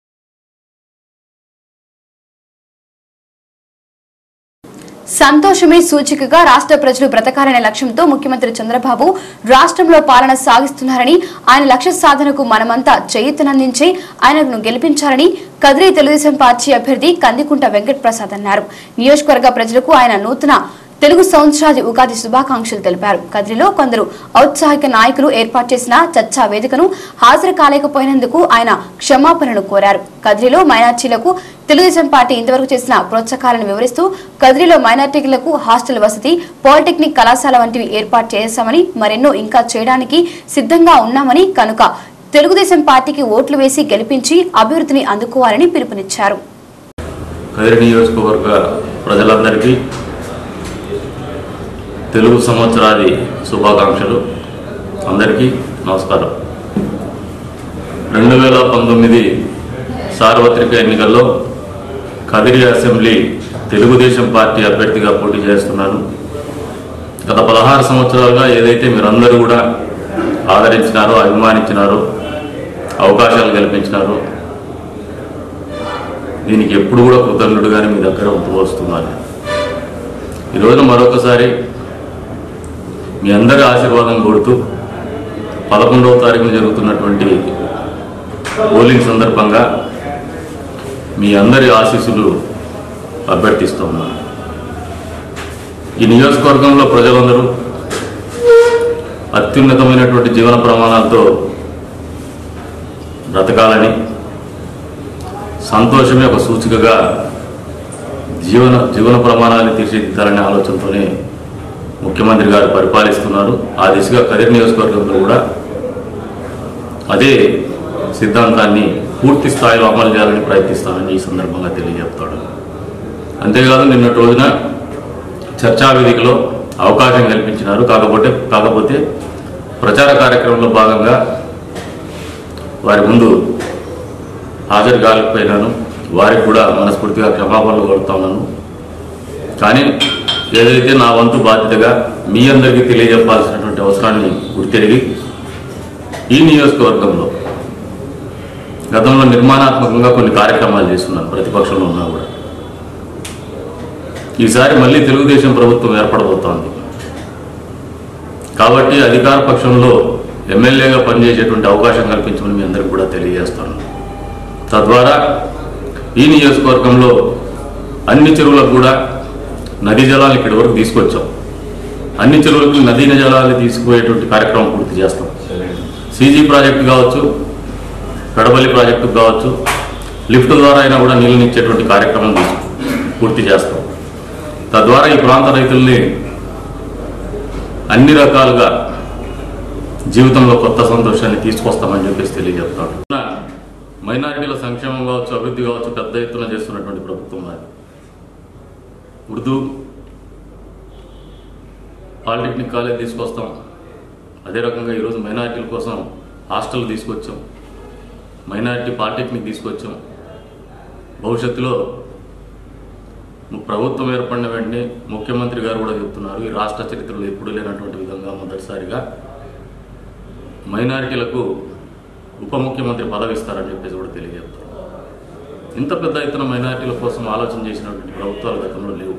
S1: సంతోషమే సూచికగా రాష్ట్ర ప్రజలు బ్రతకాలనే లక్ష్యంతో ముఖ్యమంత్రి చంద్రబాబు రాష్ట్రంలో పాలన సాగిస్తున్నారని, ఆయన లక్ష్య సాధనకు మనమంతా చేయూతనందించి ఆయనను గెలిపించాలని కదిరి తెలుగుదేశం పార్టీ అభ్యర్థి కందికుంట వెంకట్ ప్రసాద్ అన్నారు. నియోజకవర్గ ప్రజలకు ఆయన నూతన తెలుగు సంవత్సరాది ఉగాది శుభాకాంక్షలు తెలిపారు. కదిరిలో కొందరు ఔత్సాహిక నాయకులు ఏర్పాటు చేసిన చర్చా వేదికను హాజరు కాలేకపోయినందుకు ఆయన క్షమాపణలు కోరారు. కదిరిలో మైనార్టీలకు తెలుగుదేశం పార్టీ ఇంతవరకు చేసిన ప్రోత్సాహాలను వివరిస్తూ కదిరిలో మైనార్టీలకు హాస్టల్ వసతి, పాలిటెక్నిక్ కళాశాల వంటివి ఏర్పాటు చేశామని, మరెన్నో ఇంకా చేయడానికి సిద్ధంగా ఉన్నామని, కనుక తెలుగుదేశం పార్టీకి ఓట్లు వేసి గెలిపించి అభివృద్ధిని అందుకోవాలని పిలుపునిచ్చారు.
S12: కదిరి నియోజకవర్గ ప్రజలందరికీ తెలుగు సంవత్సరాది శుభాకాంక్షలు. అందరికీ నమస్కారం. 2019 సార్వత్రిక ఎన్నికల్లో కదిరి అసెంబ్లీ తెలుగుదేశం పార్టీ అభ్యర్థిగా పోటీ చేస్తున్నాను. గత 16 సంవత్సరాలుగా ఏదైతే మీరందరూ కూడా ఆదరించినారో, అభిమానించినారో, అవకాశాలు కల్పించినారో,
S13: దీనికి ఎప్పుడు కూడా కృతజ్ఞుడుగానే మీ దగ్గర ఉంటూ వస్తున్నాను. ఈరోజున మరొకసారి మీ అందరి ఆశీర్వాదం కోరుతూ 11వ తారీఖున జరుగుతున్నటువంటి పోలింగ్ సందర్భంగా మీ అందరి ఆశీస్సులు అభ్యర్థిస్తూ ఉన్నాను. ఈ నియోజకవర్గంలో ప్రజలందరూ అత్యున్నతమైనటువంటి జీవన ప్రమాణాలతో బ్రతకాలని, సంతోషమే ఒక సూచికగా జీవన ప్రమాణాన్ని తీర్చిదిద్దాలనే ఆలోచనతోనే ముఖ్యమంత్రి గారు పరిపాలిస్తున్నారు. ఆ దిశగా కదిరి నియోజకవర్గంలో కూడా అదే సిద్ధాంతాన్ని పూర్తి స్థాయిలో అమలు చేయాలని ప్రయత్నిస్తానని ఈ సందర్భంగా తెలియజేస్తాడు. అంతేకాదు నిన్నటి రోజున చర్చా వేదికలో అవకాశం కల్పించినారు. కాకపోతే ప్రచార కార్యక్రమంలో భాగంగా వారి ముందు హాజరు కాలేకపోయినాను. వారికి కూడా మనస్ఫూర్తిగా క్షమాపణలు కోరుతా ఉన్నాను. కానీ ఏదైతే నా వంతు బాధ్యతగా మీ అందరికీ తెలియజెప్పాల్సినటువంటి అవసరాన్ని గుర్తెరిగి ఈ నియోజకవర్గంలో గతంలో నిర్మాణాత్మకంగా కొన్ని కార్యక్రమాలు చేస్తున్నాను, ప్రతిపక్షంలో ఉన్నా కూడా. ఈసారి మళ్ళీ తెలుగుదేశం ప్రభుత్వం ఏర్పడబోతోంది కాబట్టి అధికార పక్షంలో ఎమ్మెల్యేగా పనిచేసేటువంటి అవకాశం కల్పించమని మీ అందరికీ కూడా తెలియజేస్తాను. తద్వారా ఈ నియోజకవర్గంలో అన్ని చెరువులకు కూడా నదీ జలాలు ఇక్కడి వరకు తీసుకొచ్చాం. అన్ని చెరువులకు నదీ జలాలు తీసుకుపోయేటువంటి కార్యక్రమం పూర్తి చేస్తాం. సీజీ ప్రాజెక్టు కావచ్చు, పెడబల్లి ప్రాజెక్టు కావచ్చు, లిఫ్ట్ ద్వారా అయినా కూడా నీళ్ళని ఇచ్చేటువంటి కార్యక్రమం పూర్తి చేస్తాం. తద్వారా ఈ ప్రాంత రైతుల్ని అన్ని రకాలుగా జీవితంలో కొత్త సంతోషాన్ని తీసుకొస్తామని చెప్పేసి తెలియజెప్తాడు. మైనారిటీల సంక్షేమం కావచ్చు, అభివృద్ధి కావచ్చు పెద్ద ఎత్తున చేస్తున్నటువంటి ప్రభుత్వం అది. ఉర్దూ పాలిటెక్నిక్ కాలేజ్ తీసుకొస్తాం. అదే రకంగా ఈరోజు మైనారిటీల కోసం హాస్టల్ తీసుకొచ్చాం, మైనారిటీ పాలిటెక్నిక్ తీసుకొచ్చాం. భవిష్యత్తులో ప్రభుత్వం ఏర్పడిన వెంటనే ముఖ్యమంత్రి గారు కూడా చెప్తున్నారు, ఈ రాష్ట్ర చరిత్రలో ఎప్పుడూ లేనటువంటి విధంగా మొదటిసారిగా మైనారిటీలకు ఉప ముఖ్యమంత్రి పదవి ఇస్తారని చెప్పేసి కూడా తెలియజేస్తారు. ఇంత పెద్ద ఎత్తున మైనారిటీల కోసం ఆలోచన చేసినటువంటి ప్రభుత్వాలు గతంలో లేవు.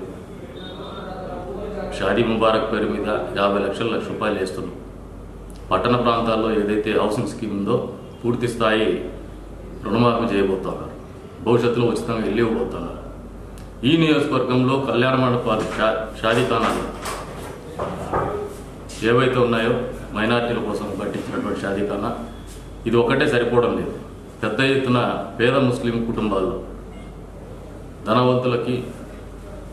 S13: షాదీ ముబారక్ పేరు మీద 50 లక్షల రూపాయలు చేస్తున్నాం. పట్టణ ప్రాంతాల్లో ఏదైతే హౌసింగ్ స్కీమ్ ఉందో పూర్తి స్థాయి రుణమాఫీ చేయబోతున్నారు. భవిష్యత్తులో ఉచితంగా ఇల్లు ఇవ్వబోతున్నారు. ఈ నియోజకవర్గంలో కళ్యాణ మండపాలు, షాదీఖానాలు ఏవైతే ఉన్నాయో మైనారిటీల కోసం కట్టించినటువంటి షాదీఖానా ఇది ఒకటే సరిపోవడం లేదు. పెద్ద ఎత్తున పేద ముస్లిం కుటుంబాల్లో ధనవంతులకి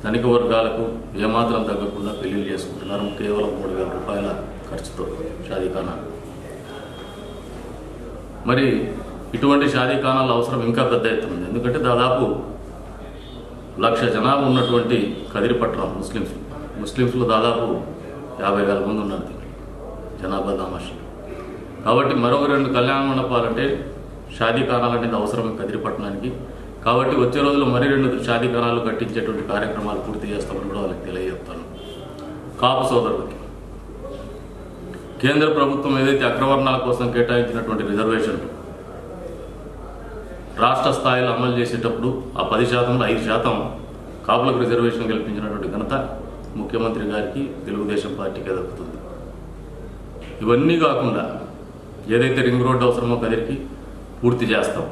S13: ధనిక వర్గాలకు ఏమాత్రం తగ్గకుండా పెళ్లిళ్ళు చేసుకుంటున్నారు. కేవలం 3,000 రూపాయల ఖర్చుతో షాదీఖానా. మరి ఇటువంటి షాదీఖానాల అవసరం ఇంకా పెద్ద ఎత్తున ఉంది. ఎందుకంటే దాదాపు 1,00,000 జనాభా ఉన్నటువంటి కదిరి పట్టణం ముస్లింస్లో దాదాపు 50,000 మంది ఉన్నారు జనాభా దామాషి. కాబట్టి మరో 2 కళ్యాణ మండపాలంటే షాదీఖానాలు అనేది అవసరం కదిరి పట్టణానికి. కాబట్టి వచ్చే రోజుల్లో మరి 2 షాదీఖానాలు కట్టించేటువంటి కార్యక్రమాలు పూర్తి చేస్తామని కూడా వాళ్ళకి తెలియజేస్తాను. కాపు సోదరులకి కేంద్ర ప్రభుత్వం ఏదైతే అగ్రవర్ణాల కోసం కేటాయించినటువంటి రిజర్వేషన్లు రాష్ట్ర స్థాయిలో అమలు చేసేటప్పుడు ఆ 10%లో 5% కాపులకు రిజర్వేషన్ కల్పించినటువంటి ఘనత ముఖ్యమంత్రి గారికి, తెలుగుదేశం పార్టీకే దక్కుతుంది. ఇవన్నీ కాకుండా ఏదైతే రింగ్ రోడ్డు అవసరమో కదిరికి పూర్తి చేస్తాం.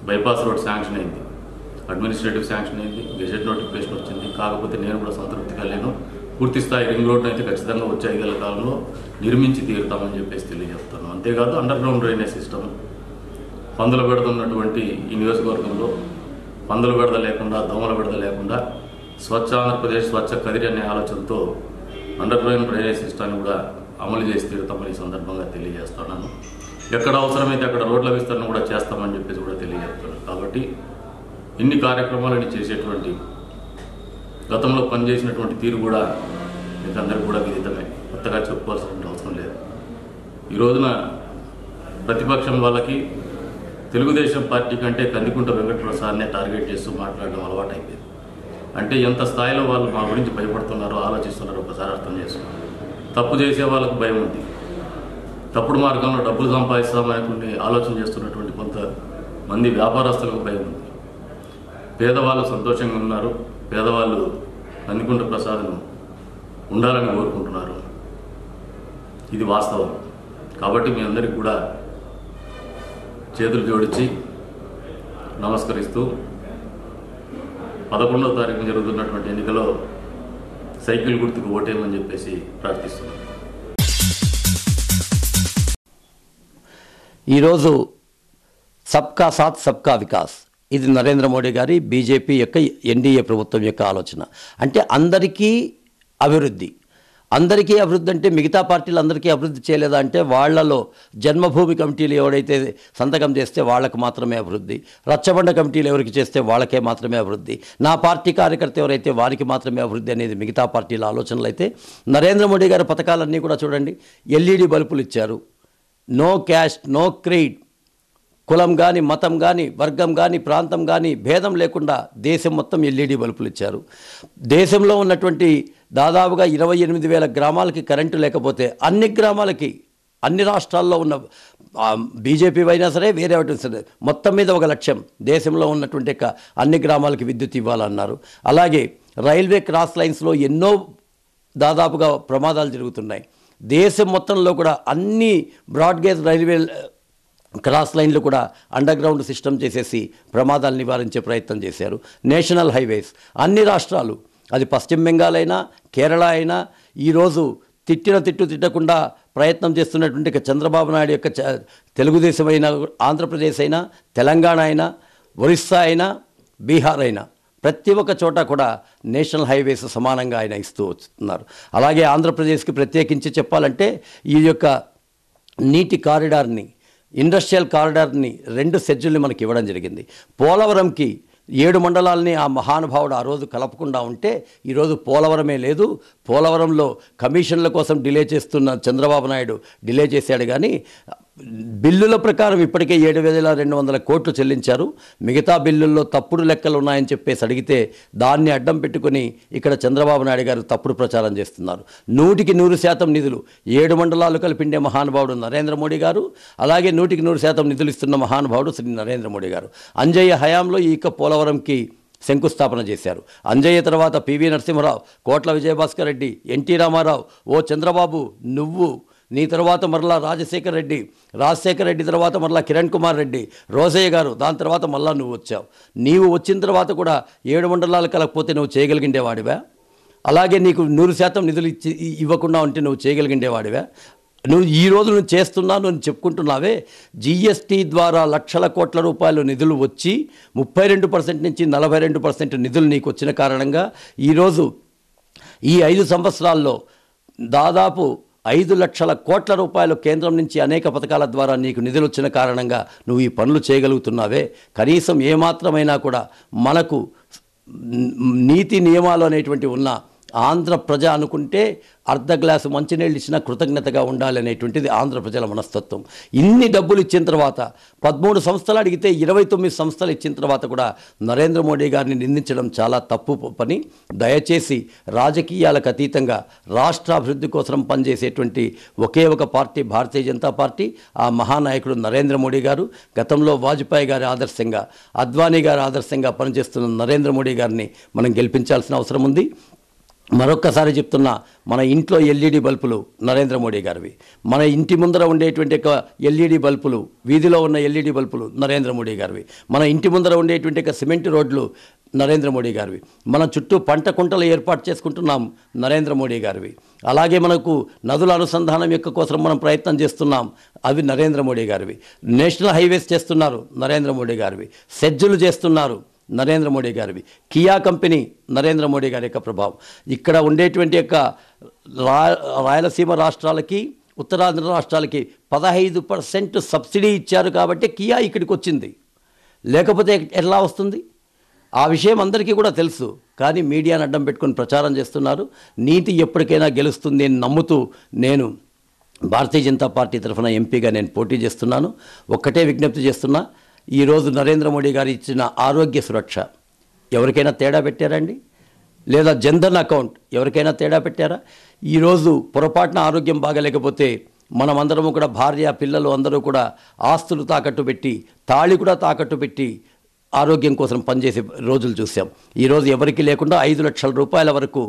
S13: బైపాస్ రోడ్ శాంక్షన్ అయింది, అడ్మినిస్ట్రేటివ్ శాంక్షన్ అయింది, గెజెట్ నోటిఫికేషన్ వచ్చింది. కాకపోతే నేను కూడా సంతృప్తిగా లేను. పూర్తి స్థాయి రింగ్ రోడ్ను అయితే ఖచ్చితంగా వచ్చే 5 ఏళ్ల కాలంలో నిర్మించి తీరుతామని చెప్పేసి తెలియజేస్తాను. అంతేకాదు అండర్ గ్రౌండ్ డ్రైనేజ్ సిస్టమ్, పందుల బెడద ఉన్నటువంటి ఈ నియోజకవర్గంలో పందుల బెడద లేకుండా, దోమల బెడద లేకుండా స్వచ్ఛ ఆంధ్రప్రదేశ్, స్వచ్ఛ కదిరి అనే ఆలోచనతో అండర్ గ్రౌండ్ డ్రైనేజ్ సిస్టాన్ని కూడా అమలు చేసి తీరుతామని ఈ సందర్భంగా తెలియజేస్తున్నాను. ఎక్కడ అవసరమైతే అక్కడ రోడ్ల విస్తరణ కూడా చేస్తామని చెప్పేసి కూడా తెలియజేస్తున్నాను. కాబట్టి ఇన్ని కార్యక్రమాలని చేసేటువంటి గతంలో పనిచేసినటువంటి తీరు కూడా మీకు అందరికీ కూడా విదితమే, కొత్తగా చెప్పుకోవాల్సిన అవసరం లేదు. ఈ రోజున ప్రతిపక్షం వాళ్ళకి తెలుగుదేశం పార్టీ కంటే కందికుంట వెంకటప్రసాద్నే టార్గెట్ చేస్తూ మాట్లాడడం అలవాటు అయిపోయింది. అంటే ఎంత స్థాయిలో వాళ్ళు మా గురించి భయపడుతున్నారో, ఆలోచిస్తున్నారో ఒకసారి అర్థం చేసుకున్నారు. తప్పు చేసే వాళ్ళకు భయం ఉంది, తప్పుడు మార్గంలో డబ్బులు సంపాదిస్తామనేటువంటి ఆలోచన చేస్తున్నటువంటి కొంతమంది వ్యాపారస్తులకు భయం ఉంది. పేదవాళ్ళు సంతోషంగా ఉన్నారు, పేదవాళ్ళు నందికొండ ప్రసాద్ను ఉండాలని కోరుకుంటున్నారు. ఇది వాస్తవం. కాబట్టి మీ అందరికీ కూడా చేతులు జోడించి నమస్కరిస్తూ 11వ తారీఖున జరుగుతున్నటువంటి ఎన్నికలో సైకిల్ గుర్తుకు ఓటేయమని చెప్పేసి ప్రార్థిస్తున్నాను.
S14: ఈరోజు సబ్కా సాత్ సబ్కా వికాస్, ఇది నరేంద్ర మోడీ గారి బీజేపీ యొక్క ఎన్డీఏ ప్రభుత్వం యొక్క ఆలోచన. అంటే అందరికీ అభివృద్ధి. అందరికీ అభివృద్ధి అంటే మిగతా పార్టీలు అందరికీ అభివృద్ధి చేయలేదా అంటే వాళ్లలో జన్మభూమి కమిటీలు ఎవరైతే సంతకం చేస్తే వాళ్ళకు మాత్రమే అభివృద్ధి, రచ్చబండ కమిటీలు ఎవరికి చేస్తే వాళ్ళకే మాత్రమే అభివృద్ధి, నా పార్టీ కార్యకర్త ఎవరైతే వారికి మాత్రమే అభివృద్ధి అనేది మిగతా పార్టీల ఆలోచనలు అయితే, నరేంద్ర మోడీ గారి పథకాలన్నీ కూడా చూడండి. ఎల్ఈడి బల్బులు ఇచ్చారు, నో క్యాస్ట్ నో క్రీడ్, కులం కానీ మతం కానీ వర్గం కానీ ప్రాంతం కానీ భేదం లేకుండా దేశం మొత్తం ఎల్ఈడి బల్బులు ఇచ్చారు. దేశంలో ఉన్నటువంటి దాదాపుగా 28,000 గ్రామాలకి కరెంటు లేకపోతే అన్ని గ్రామాలకి అన్ని రాష్ట్రాల్లో ఉన్న బీజేపీ అయినా సరే వేరే సరే మొత్తం మీద ఒక లక్ష్యం, దేశంలో ఉన్నటువంటి అన్ని గ్రామాలకి విద్యుత్ ఇవ్వాలన్నారు. అలాగే రైల్వే క్రాస్ లైన్స్లో ఎన్నో దాదాపుగా ప్రమాదాలు జరుగుతున్నాయి. దేశం మొత్తంలో కూడా అన్ని బ్రాడ్గేజ్ రైల్వే క్రాస్ లైన్లు కూడా అండర్ గ్రౌండ్ సిస్టమ్ చేసేసి ప్రమాదాలు నివారించే ప్రయత్నం చేశారు. నేషనల్ హైవేస్ అన్ని రాష్ట్రాలు, అది పశ్చిమ బెంగాల్ అయినా కేరళ అయినా, ఈరోజు తిట్టకుండా ప్రయత్నం చేస్తున్నటువంటి చంద్రబాబు నాయుడు యొక్క తెలుగుదేశం అయినా, ఆంధ్రప్రదేశ్ అయినా, తెలంగాణ అయినా, ఒరిస్సా అయినా, బీహార్ అయినా ప్రతి ఒక్క చోట కూడా నేషనల్ హైవేస్ సమానంగా ఆయన ఇస్తూ వస్తున్నారు. అలాగే ఆంధ్రప్రదేశ్కి ప్రత్యేకించి చెప్పాలంటే ఈ యొక్క నీటి కారిడార్ని, ఇండస్ట్రియల్ కారిడార్ని 2 షెడ్యూల్ని మనకి ఇవ్వడం జరిగింది. పోలవరంకి 7 మండలాలని ఆ మహానుభావుడు ఆ రోజు కలపకుండా ఉంటే ఈరోజు పోలవరమే లేదు. పోలవరంలో కమిషన్ల కోసం డిలే చేస్తున్న చంద్రబాబు నాయుడు డిలే చేశాడు, కానీ బిల్లుల ప్రకారం ఇప్పటికే 7,200 కోట్లు చెల్లించారు. మిగతా బిల్లుల్లో తప్పుడు లెక్కలు ఉన్నాయని చెప్పేసి అడిగితే దాన్ని అడ్డం పెట్టుకుని ఇక్కడ చంద్రబాబు నాయుడు గారు తప్పుడు ప్రచారం చేస్తున్నారు. 100% నిధులు 7 మండలాలు కలిపిండే మహానుభావుడు నరేంద్ర మోడీ గారు, అలాగే 100% నిధులు ఇస్తున్న మహానుభావుడు శ్రీ నరేంద్ర మోడీ గారు. అంజయ్య హయాంలో ఈ పోలవరంకి శంకుస్థాపన చేశారు. అంజయ్య తర్వాత పివి నరసింహరావు, కోట్ల విజయభాస్కర్ రెడ్డి, ఎన్టీ రామారావు, ఓ చంద్రబాబు నువ్వు, నీ తర్వాత మరలా రాజశేఖర రెడ్డి తర్వాత మరలా కిరణ్ కుమార్ రెడ్డి, రోజయ్య గారు, దాని తర్వాత మళ్ళా నువ్వు వచ్చావు. నీవు వచ్చిన తర్వాత కూడా 7 మండలాలు కలగకపోతే నువ్వు చేయగలిగిండేవాడివా? అలాగే నీకు 100% నిధులు ఇవ్వకుండా ఉంటే నువ్వు చేయగలిగిండేవాడివా? నువ్వు ఈరోజు నువ్వు చేస్తున్నాను అని చెప్పుకుంటున్నావే. జీఎస్టీ ద్వారా లక్షల కోట్ల రూపాయలు నిధులు వచ్చి 32% నుంచి 42% నిధులు నీకు వచ్చిన కారణంగా ఈరోజు ఈ 5 సంవత్సరాల్లో దాదాపు 5 లక్షల కోట్ల రూపాయలు కేంద్రం నుంచి అనేక పథకాల ద్వారా నీకు నిధులు వచ్చిన కారణంగా నువ్వు ఈ పనులు చేయగలుగుతున్నావే. కనీసం ఏమాత్రమైనా కూడా మనకు నీతి నియమాలు అనేటువంటి ఉన్న ఆంధ్ర ప్రజ అనుకుంటే అర్ధ గ్లాసు మంచినీళ్ళు ఇచ్చినా కృతజ్ఞతగా ఉండాలనేటువంటిది ఆంధ్ర ప్రజల మనస్తత్వం. ఇన్ని డబ్బులు ఇచ్చిన తర్వాత 13 సంస్థలు అడిగితే 29 సంస్థలు ఇచ్చిన తర్వాత కూడా నరేంద్ర మోడీ గారిని నిందించడం చాలా తప్పు పని. దయచేసి రాజకీయాలకు అతీతంగా రాష్ట్ర అభివృద్ధి కోసం పనిచేసేటువంటి ఒకే ఒక పార్టీ భారతీయ జనతా పార్టీ. ఆ మహానాయకుడు నరేంద్ర మోడీ గారు. గతంలో వాజ్పేయి గారి ఆదర్శంగా, అద్వానీ గారి ఆదర్శంగా పనిచేస్తున్న నరేంద్ర మోడీ గారిని మనం గెలిపించాల్సిన అవసరం ఉంది. మరొక్కసారి చెప్తున్నా, మన ఇంట్లో ఎల్ఈడి బల్బులు నరేంద్ర మోడీ గారివి. మన ఇంటి ముందర ఉండేటువంటి ఎల్ఈడి బల్బులు, వీధిలో ఉన్న ఎల్ఈడి బల్బులు నరేంద్ర మోడీ గారివి. మన ఇంటి ముందర ఉండేటువంటి సిమెంట్ రోడ్లు నరేంద్ర మోడీ గారివి. మన చుట్టూ పంట కుంటలు ఏర్పాటు చేసుకుంటున్నాం నరేంద్ర మోడీ గారివి. అలాగే మనకు నదుల అనుసంధానం కోసం మనం ప్రయత్నం చేస్తున్నాం, అవి నరేంద్ర మోడీ గారివి. నేషనల్ హైవేస్ చేస్తున్నారు నరేంద్ర మోడీ గారివి. సెజ్జులు చేస్తున్నారు నరేంద్ర మోడీ గారివి. కియా కంపెనీ నరేంద్ర మోడీ గారి యొక్క ప్రభావం. ఇక్కడ ఉండేటువంటి రాయలసీమ రాష్ట్రాలకి, ఉత్తరాంధ్ర రాష్ట్రాలకి 15% సబ్సిడీ ఇచ్చారు కాబట్టి కియా ఇక్కడికి వచ్చింది. లేకపోతే ఎలా వస్తుంది? ఆ విషయం అందరికీ కూడా తెలుసు. కానీ మీడియాను అడ్డం పెట్టుకొని ప్రచారం చేస్తున్నారు. నీతి ఎప్పటికైనా గెలుస్తుంది అని నమ్ముతూ నేను భారతీయ జనతా పార్టీ తరఫున ఎంపీగా నేను పోటీ చేస్తున్నాను. ఒక్కటే విజ్ఞప్తి చేస్తున్నా, ఈరోజు నరేంద్ర మోడీ గారు ఇచ్చిన ఆరోగ్య సురక్ష ఎవరికైనా తేడా పెట్టారండి? లేదా జన్ధన్ అకౌంట్ ఎవరికైనా తేడా పెట్టారా? ఈరోజు పొరపాటున ఆరోగ్యం బాగలేకపోతే మనమందరము కూడా, భార్య పిల్లలు అందరూ కూడా ఆస్తులు తాకట్టు పెట్టి, తాళి కూడా తాకట్టు పెట్టి ఆరోగ్యం కోసం పనిచేసే రోజులు చూసాం. ఈరోజు ఎవరికి లేకుండా 5 లక్షల రూపాయల వరకు,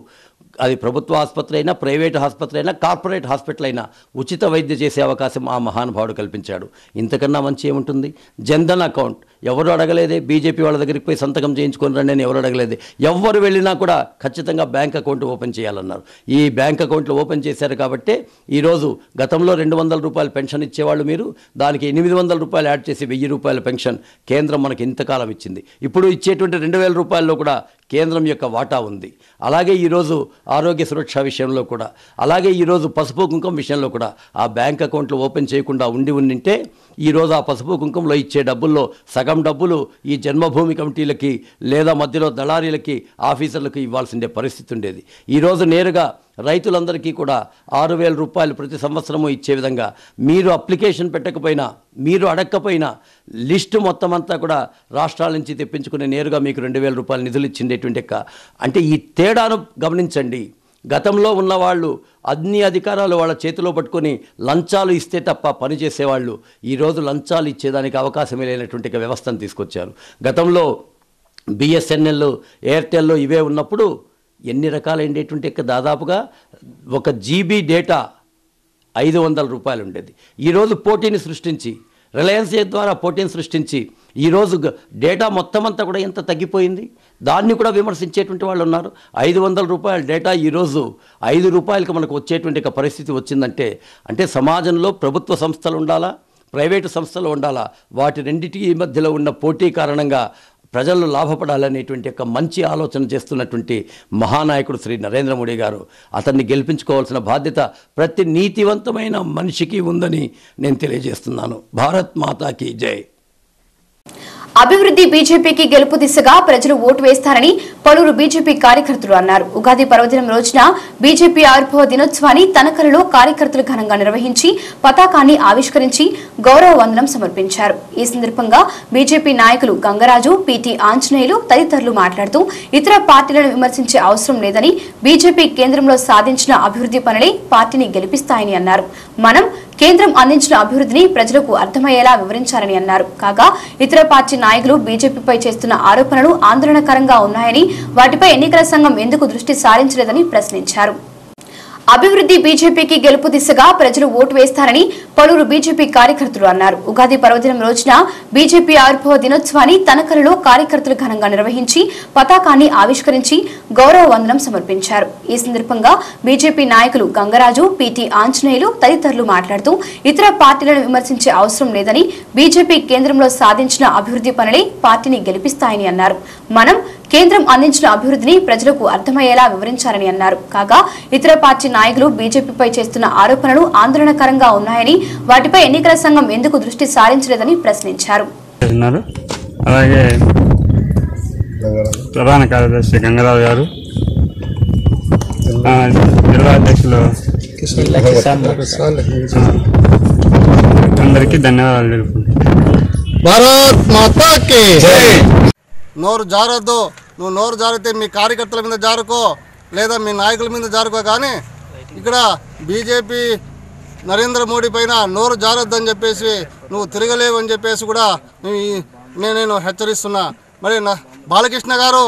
S14: అది ప్రభుత్వ ఆసుపత్రి అయినా, ప్రైవేట్ ఆసుపత్రి అయినా, కార్పొరేట్ హాస్పిటల్ అయినా ఉచిత వైద్య చేసే అవకాశం ఆ మహానుభావుడు కల్పించాడు. ఇంతకన్నా మంచి ఏముంటుంది? జన్ధన్ అకౌంట్ ఎవరు అడగలేదే, బీజేపీ వాళ్ళ దగ్గరికి పోయి సంతకం చేయించుకొని రండి అని ఎవరు అడగలేదే. ఎవరు వెళ్ళినా కూడా ఖచ్చితంగా బ్యాంక్ అకౌంట్ ఓపెన్ చేయాలన్నారు. ఈ బ్యాంక్ అకౌంట్లు ఓపెన్ చేశారు కాబట్టి ఈరోజు గతంలో 200 రూపాయలు పెన్షన్ ఇచ్చేవాళ్ళు మీరు, దానికి 800 రూపాయలు యాడ్ చేసి 1000 రూపాయల పెన్షన్ కేంద్రం మనకి ఇంతకాలం ఇచ్చింది. ఇప్పుడు ఇచ్చేటువంటి 2000 రూపాయల్లో కూడా కేంద్రం యొక్క వాటా ఉంది. అలాగే ఈరోజు ఆరోగ్య సురక్ష విషయంలో కూడా, అలాగే ఈరోజు పసుపు కుంకుమ విషయంలో కూడా ఆ బ్యాంక్ అకౌంట్లు ఓపెన్ చేయకుండా ఉండింటే ఈరోజు ఆ పసుపు కుంకుమలో ఇచ్చే డబ్బుల్లో సగం డబ్బులు ఈ జన్మభూమి కమిటీలకి లేదా మధ్యలో దళారీలకి, ఆఫీసర్లకు ఇవ్వాల్సిందే పరిస్థితి ఉండేది. ఈరోజు నేరుగా రైతులందరికీ కూడా 6000 రూపాయలు ప్రతి సంవత్సరము ఇచ్చే విధంగా మీరు అప్లికేషన్ పెట్టకపోయినా, మీరు అడగకపోయినా లిస్టు మొత్తం అంతా కూడా రాష్ట్రాల నుంచి తెప్పించుకుని నేరుగా మీకు 2000 రూపాయలు నిధులు ఇచ్చిండేటువంటి అంటే ఈ తేడాను గమనించండి. గతంలో ఉన్నవాళ్ళు అన్ని అధికారాలు వాళ్ళ చేతిలో పట్టుకొని లంచాలు ఇస్తే తప్ప పనిచేసేవాళ్ళు ఈరోజు లంచాలు ఇచ్చేదానికి అవకాశమే లేనటువంటి వ్యవస్థను తీసుకొచ్చారు. గతంలో బిఎస్ఎన్ఎల్, ఎయిర్టెల్ ఇవే ఉన్నప్పుడు ఎన్ని రకాలైనటువంటి దాదాపుగా 1 GB డేటా 500 రూపాయలు ఉండేది. ఈరోజు పోటీని సృష్టించి, రిలయన్స్ ద్వారా పోటీని సృష్టించి ఈరోజు డేటా మొత్తం అంతా కూడా ఎంత తగ్గిపోయింది, దాన్ని కూడా విమర్శించేటువంటి వాళ్ళు ఉన్నారు. 500 రూపాయల డేటా ఈరోజు 5 రూపాయలకు మనకు వచ్చేటువంటి పరిస్థితి వచ్చిందంటే, అంటే సమాజంలో ప్రభుత్వ సంస్థలు ఉండాలా, ప్రైవేటు సంస్థలు ఉండాలా, వాటి రెండింటి మధ్యలో ఉన్న పోటీ కారణంగా ప్రజలు లాభపడాలనేటువంటి మంచి ఆలోచన చేస్తున్నటువంటి మహానాయకుడు శ్రీ నరేంద్ర మోడీ గారు. అతన్ని గెలిపించుకోవాల్సిన బాధ్యత ప్రతి నీతివంతమైన మనిషికి ఉందని నేను తెలియజేస్తున్నాను. భారత్ మాతాకి జై.
S1: అభివృద్ధి బీజేపీకి గెలుపు దిశగా ప్రజలు ఓటు వేస్తారని పలువురు బీజేపీ కార్యకర్తలు అన్నారు. ఉగాది పర్వదినం రోజున బీజేపీ ఆవిర్భావ దినోత్సవాన్ని తనకలలో కార్యకర్తలు ఘనంగా నిర్వహించి పతాకాన్ని ఆవిష్కరించి గౌరవ వందనం సమర్పించారు. ఈ సందర్భంగా బీజేపీ నాయకులు గంగరాజు, పీటీ ఆంజనేయులు తదితరులు మాట్లాడుతూ ఇతర పార్టీలను విమర్శించే అవసరం లేదని, బీజేపీ కేంద్రంలో సాధించిన అభివృద్ధి పనులే పార్టీని గెలిపిస్తాయని అన్నారు. మనం కేంద్రం అందించిన అభివృద్ధిని ప్రజలకు అర్థమయ్యేలా వివరించాలని అన్నారు. కాగా ఇతర పార్టీ నాయకులు బీజేపీపై చేస్తున్న ఆరోపణలు ఆందోళనకరంగా ఉన్నాయని, వాటిపై ఎన్నికల సంఘం ఎందుకు దృష్టి సారించలేదని ప్రశ్నించారు. అభివృద్ధి బీజేపీకి గెలుపు దిశగా ప్రజలు ఓటు వేస్తారని పలువురు బీజేపీ కార్యకర్తలు అన్నారు. ఉగాది పర్వదినం రోజున బీజేపీ ఆవిర్భావ దినోత్సవాన్ని తనకలలో కార్యకర్తలు ఘనంగా నిర్వహించి పతాకాన్ని ఆవిష్కరించి గౌరవ వందనం సమర్పించారు. ఈ సందర్భంగా బీజేపీ నాయకులు గంగరాజు, పీటీ ఆంజనేయులు తదితరులు మాట్లాడుతూ ఇతర పార్టీలను విమర్శించే అవసరం లేదని, బీజేపీ కేంద్రంలో సాధించిన అభివృద్ధి పనులే పార్టీని గెలిపిస్తాయని అన్నారు. మనం కేంద్రం అందించిన అభివృద్ధిని ప్రజలకు అర్థమయ్యేలా వివరించాలని అన్నారు. కాగా ఇతర పార్టీ నాయకులు బీజేపీపై చేస్తున్న ఆరోపణలు ఆందోళనకరంగా ఉన్నాయని, వాటిపై ఎన్నికల సంఘం ఎందుకు దృష్టి సారించలేదని ప్రశ్నించారు.
S15: అలాగే ప్రధాన కార్యదర్శి గంగరాజు గారు, జిల్లా అధ్యక్షులు అందరికీ ధన్యవాదాలు తెలుపుకుంటున్నాను.
S16: భారత్ మాతాకి నోరు జారొద్దు. నువ్వు నోరు జారితే మీ కార్యకర్తల మీద జారుకో, లేదా మీ నాయకుల మీద జారుకో, కానీ ఇక్కడ బీజేపీ నరేంద్ర మోడీ పైన నోరు జారొద్దని చెప్పేసి నువ్వు తిరగలేవు అని చెప్పేసి కూడా నేను హెచ్చరిస్తున్నా. మరి బాలకృష్ణ గారు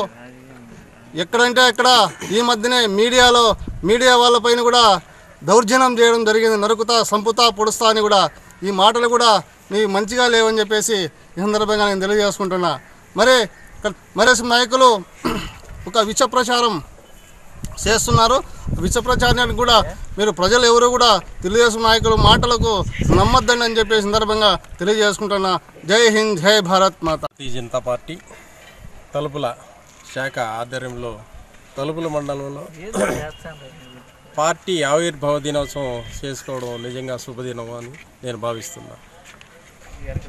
S16: ఎక్కడంటే అక్కడ ఈ మధ్యనే మీడియా వాళ్ళపైన కూడా దౌర్జన్యం చేయడం జరిగింది. నరుకుతా, సంపుతా, పొడుస్తా అని కూడా ఈ మాటలు కూడా నీవు మంచిగా లేవని చెప్పేసి ఈ సందర్భంగా నేను తెలియజేసుకుంటున్నా. మరి నాయకులు ఒక విష ప్రచారం చేస్తున్నారు. విష ప్రచారానికి కూడా మీరు ప్రజలు ఎవరు కూడా తెలుగుదేశం నాయకులు మాటలకు నమ్మొద్దండి అని చెప్పే సందర్భంగా తెలియజేసుకుంటున్నా. జై హింద్, జై భారత్ మాత.
S17: భారతీయ జనతా పార్టీ తలుపుల శాఖ ఆధ్వర్యంలో తలుపుల మండలంలో పార్టీ ఆవిర్భావ దినోత్సవం చేసుకోవడం నిజంగా శుభదినం అని నేను భావిస్తున్నా.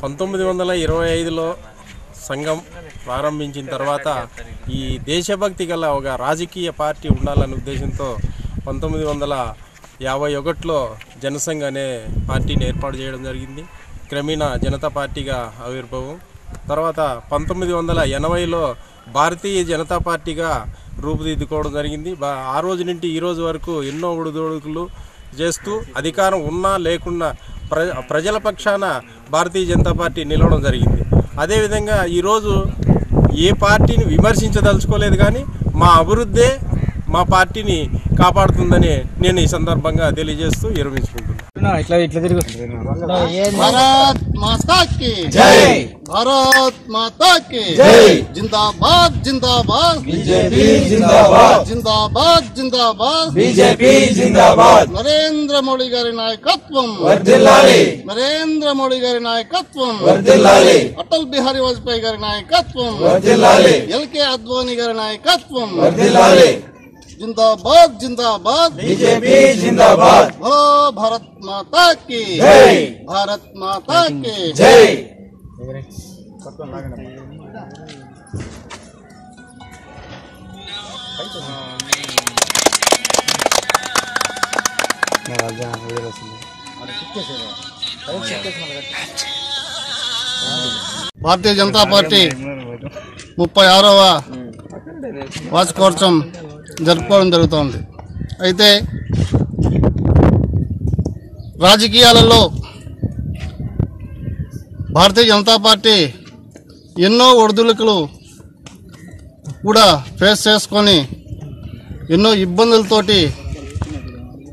S17: 1925లో సంఘం ప్రారంభించిన తర్వాత ఈ దేశభక్తి గల ఒక రాజకీయ పార్టీ ఉండాలనే ఉద్దేశంతో 1951లో జనసంఘ్ అనే పార్టీని ఏర్పాటు చేయడం జరిగింది. క్రమేణా జనతా పార్టీగా ఆవిర్భావం. తర్వాత 1980లో భారతీయ జనతా పార్టీగా రూపుదిద్దుకోవడం జరిగింది. ఆ రోజు నుండి ఈ రోజు వరకు ఎన్నో ఒడిదుడుకులు చేస్తూ అధికారం ఉన్నా లేకున్నా ప్రజల పక్షాన భారతీయ జనతా పార్టీ నిలవడం జరిగింది. అదేవిధంగా ఈరోజు ఏ పార్టీని విమర్శించదలుచుకోలేదు, కానీ మా అభివృద్ధే మా పార్టీని కాపాడుతుందని నేను ఈ సందర్భంగా తెలియజేస్తూ విరమించుకుంటున్నాను.
S16: భారత్ మాతా కీ జై, భారత్ మాతా కీ జై, జిందాబాద్ జిందాబాద్ బీజేపీ, జిందాబాద్ జిందాబాద్ జిందాబాద్ బీజేపీ, జిందాబాద్ నరేంద్ర మోడీ గారి నాయకత్వం వర్ధిల్లాలి, నరేంద్ర మోడీ గారి నాయకత్వం వర్ధిల్లాలి, అటల్ బిహారీ వాజ్పేయి గారి నాయకత్వం వర్ధిల్లాలి, ఎల్కే అద్వానీ గారి నాయకత్వం వర్ధిల్లాలి, जिंदाबाद जिंदाबाद बीजेपी जिंदाबाद, बोलो भारत माता की जय, भारत माता की जय। భారతీయ జనతా పార్టీ 36వ వార్షికోత్సవం జరుపుకోవడం జరుగుతోంది. అయితే రాజకీయాలలో భారతీయ జనతా పార్టీ ఎన్నో ఒడిదుడుకులు కూడా ఫేస్ చేసుకొని ఎన్నో ఇబ్బందులతోటి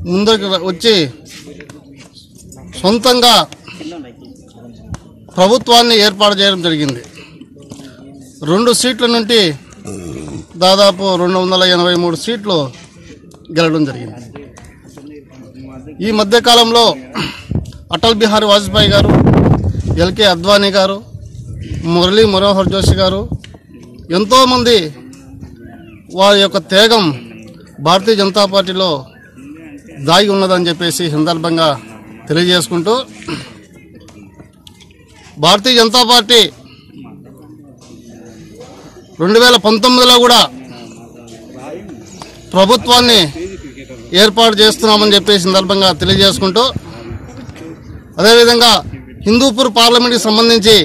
S16: ముందుకు వచ్చి సొంతంగా ప్రభుత్వాన్ని ఏర్పాటు చేయడం జరిగింది. 2 సీట్ల నుండి దాదాపు 283 సీట్లు గెలవడం జరిగింది. ఈ మధ్యకాలంలో అటల్ బిహారీ వాజ్పేయి గారు, ఎల్కే అద్వానీ గారు, మురళీ మనోహర్ జోషి గారు ఎంతోమంది వారి యొక్క త్యాగం భారతీయ జనతా పార్టీలో దాగి ఉన్నదని చెప్పేసి సందర్భంగా తెలియజేసుకుంటూ, భారతీయ జనతా పార్టీ 2019లో కూడా ప్రభుత్వాన్ని ఏర్పాటు చేస్తున్నామని చెప్పే సందర్భంగా తెలియజేసుకుంటూ, అదేవిధంగా హిందూపూర్ పార్లమెంట్కి సంబంధించి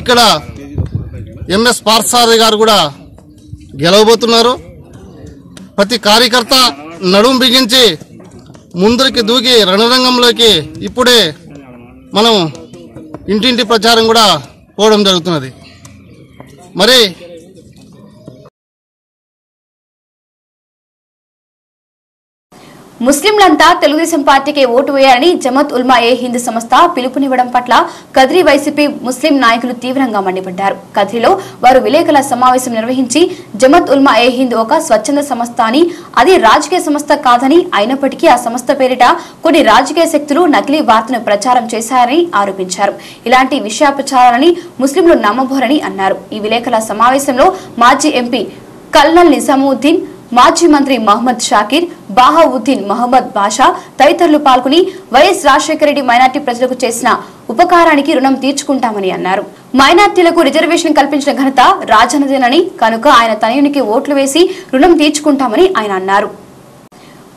S16: ఇక్కడ ఎంఎస్ పార్థసారథి గారు కూడా గెలవబోతున్నారు. ప్రతి కార్యకర్త నడుం బిగించి ముందరికి దూకి రణరంగంలోకి ఇప్పుడే మనం ఇంటింటి ప్రచారం కూడా పోవడం జరుగుతున్నది. మరి
S1: ముస్లింలంతా తెలుగుదేశం పార్టీకే ఓటు వేయాలని జమత్ ఉల్మా ఏ హింద్ సంస్థ పిలుపునివ్వడం పట్ల కద్రి వైసీపీ ముస్లిం నాయకులు తీవ్రంగా మండిపడ్డారు. కద్రిలో వారు విలేకరుల సమావేశం నిర్వహించి జమత్ ఉల్మా ఏ హింద్ ఒక స్వచ్ఛంద సంస్థ అని, అది రాజకీయ సంస్థ కాదని, అయినప్పటికీ ఆ సంస్థ పేరిట కొన్ని రాజకీయ శక్తులు నకిలీ వార్తను ప్రచారం చేశారని ఆరోపించారు. ఇలాంటి విషయాపచారాలని ముస్లింలు నమ్మబోరని అన్నారు. ఈ విలేకరుల సమావేశంలో మాజీ ఎంపీ కల్నల్ నిజాముద్దీన్, మాజీ మంత్రి మహమ్మద్ షాకీర్, బాహావుద్దీన్ మహమ్మద్ బాషా తదితరులు పాల్గొని వైఎస్ రాజశేఖర రెడ్డి మైనార్టీ ప్రజలకు చేసిన ఉపకారానికి రుణం తీర్చుకుంటామని అన్నారు. మైనార్టీలకు రిజర్వేషన్ కల్పించిన ఘనత రాజన్నదేనని, కనుక ఆయన తనయునికి ఓట్లు వేసి రుణం తీర్చుకుంటామని ఆయన అన్నారు.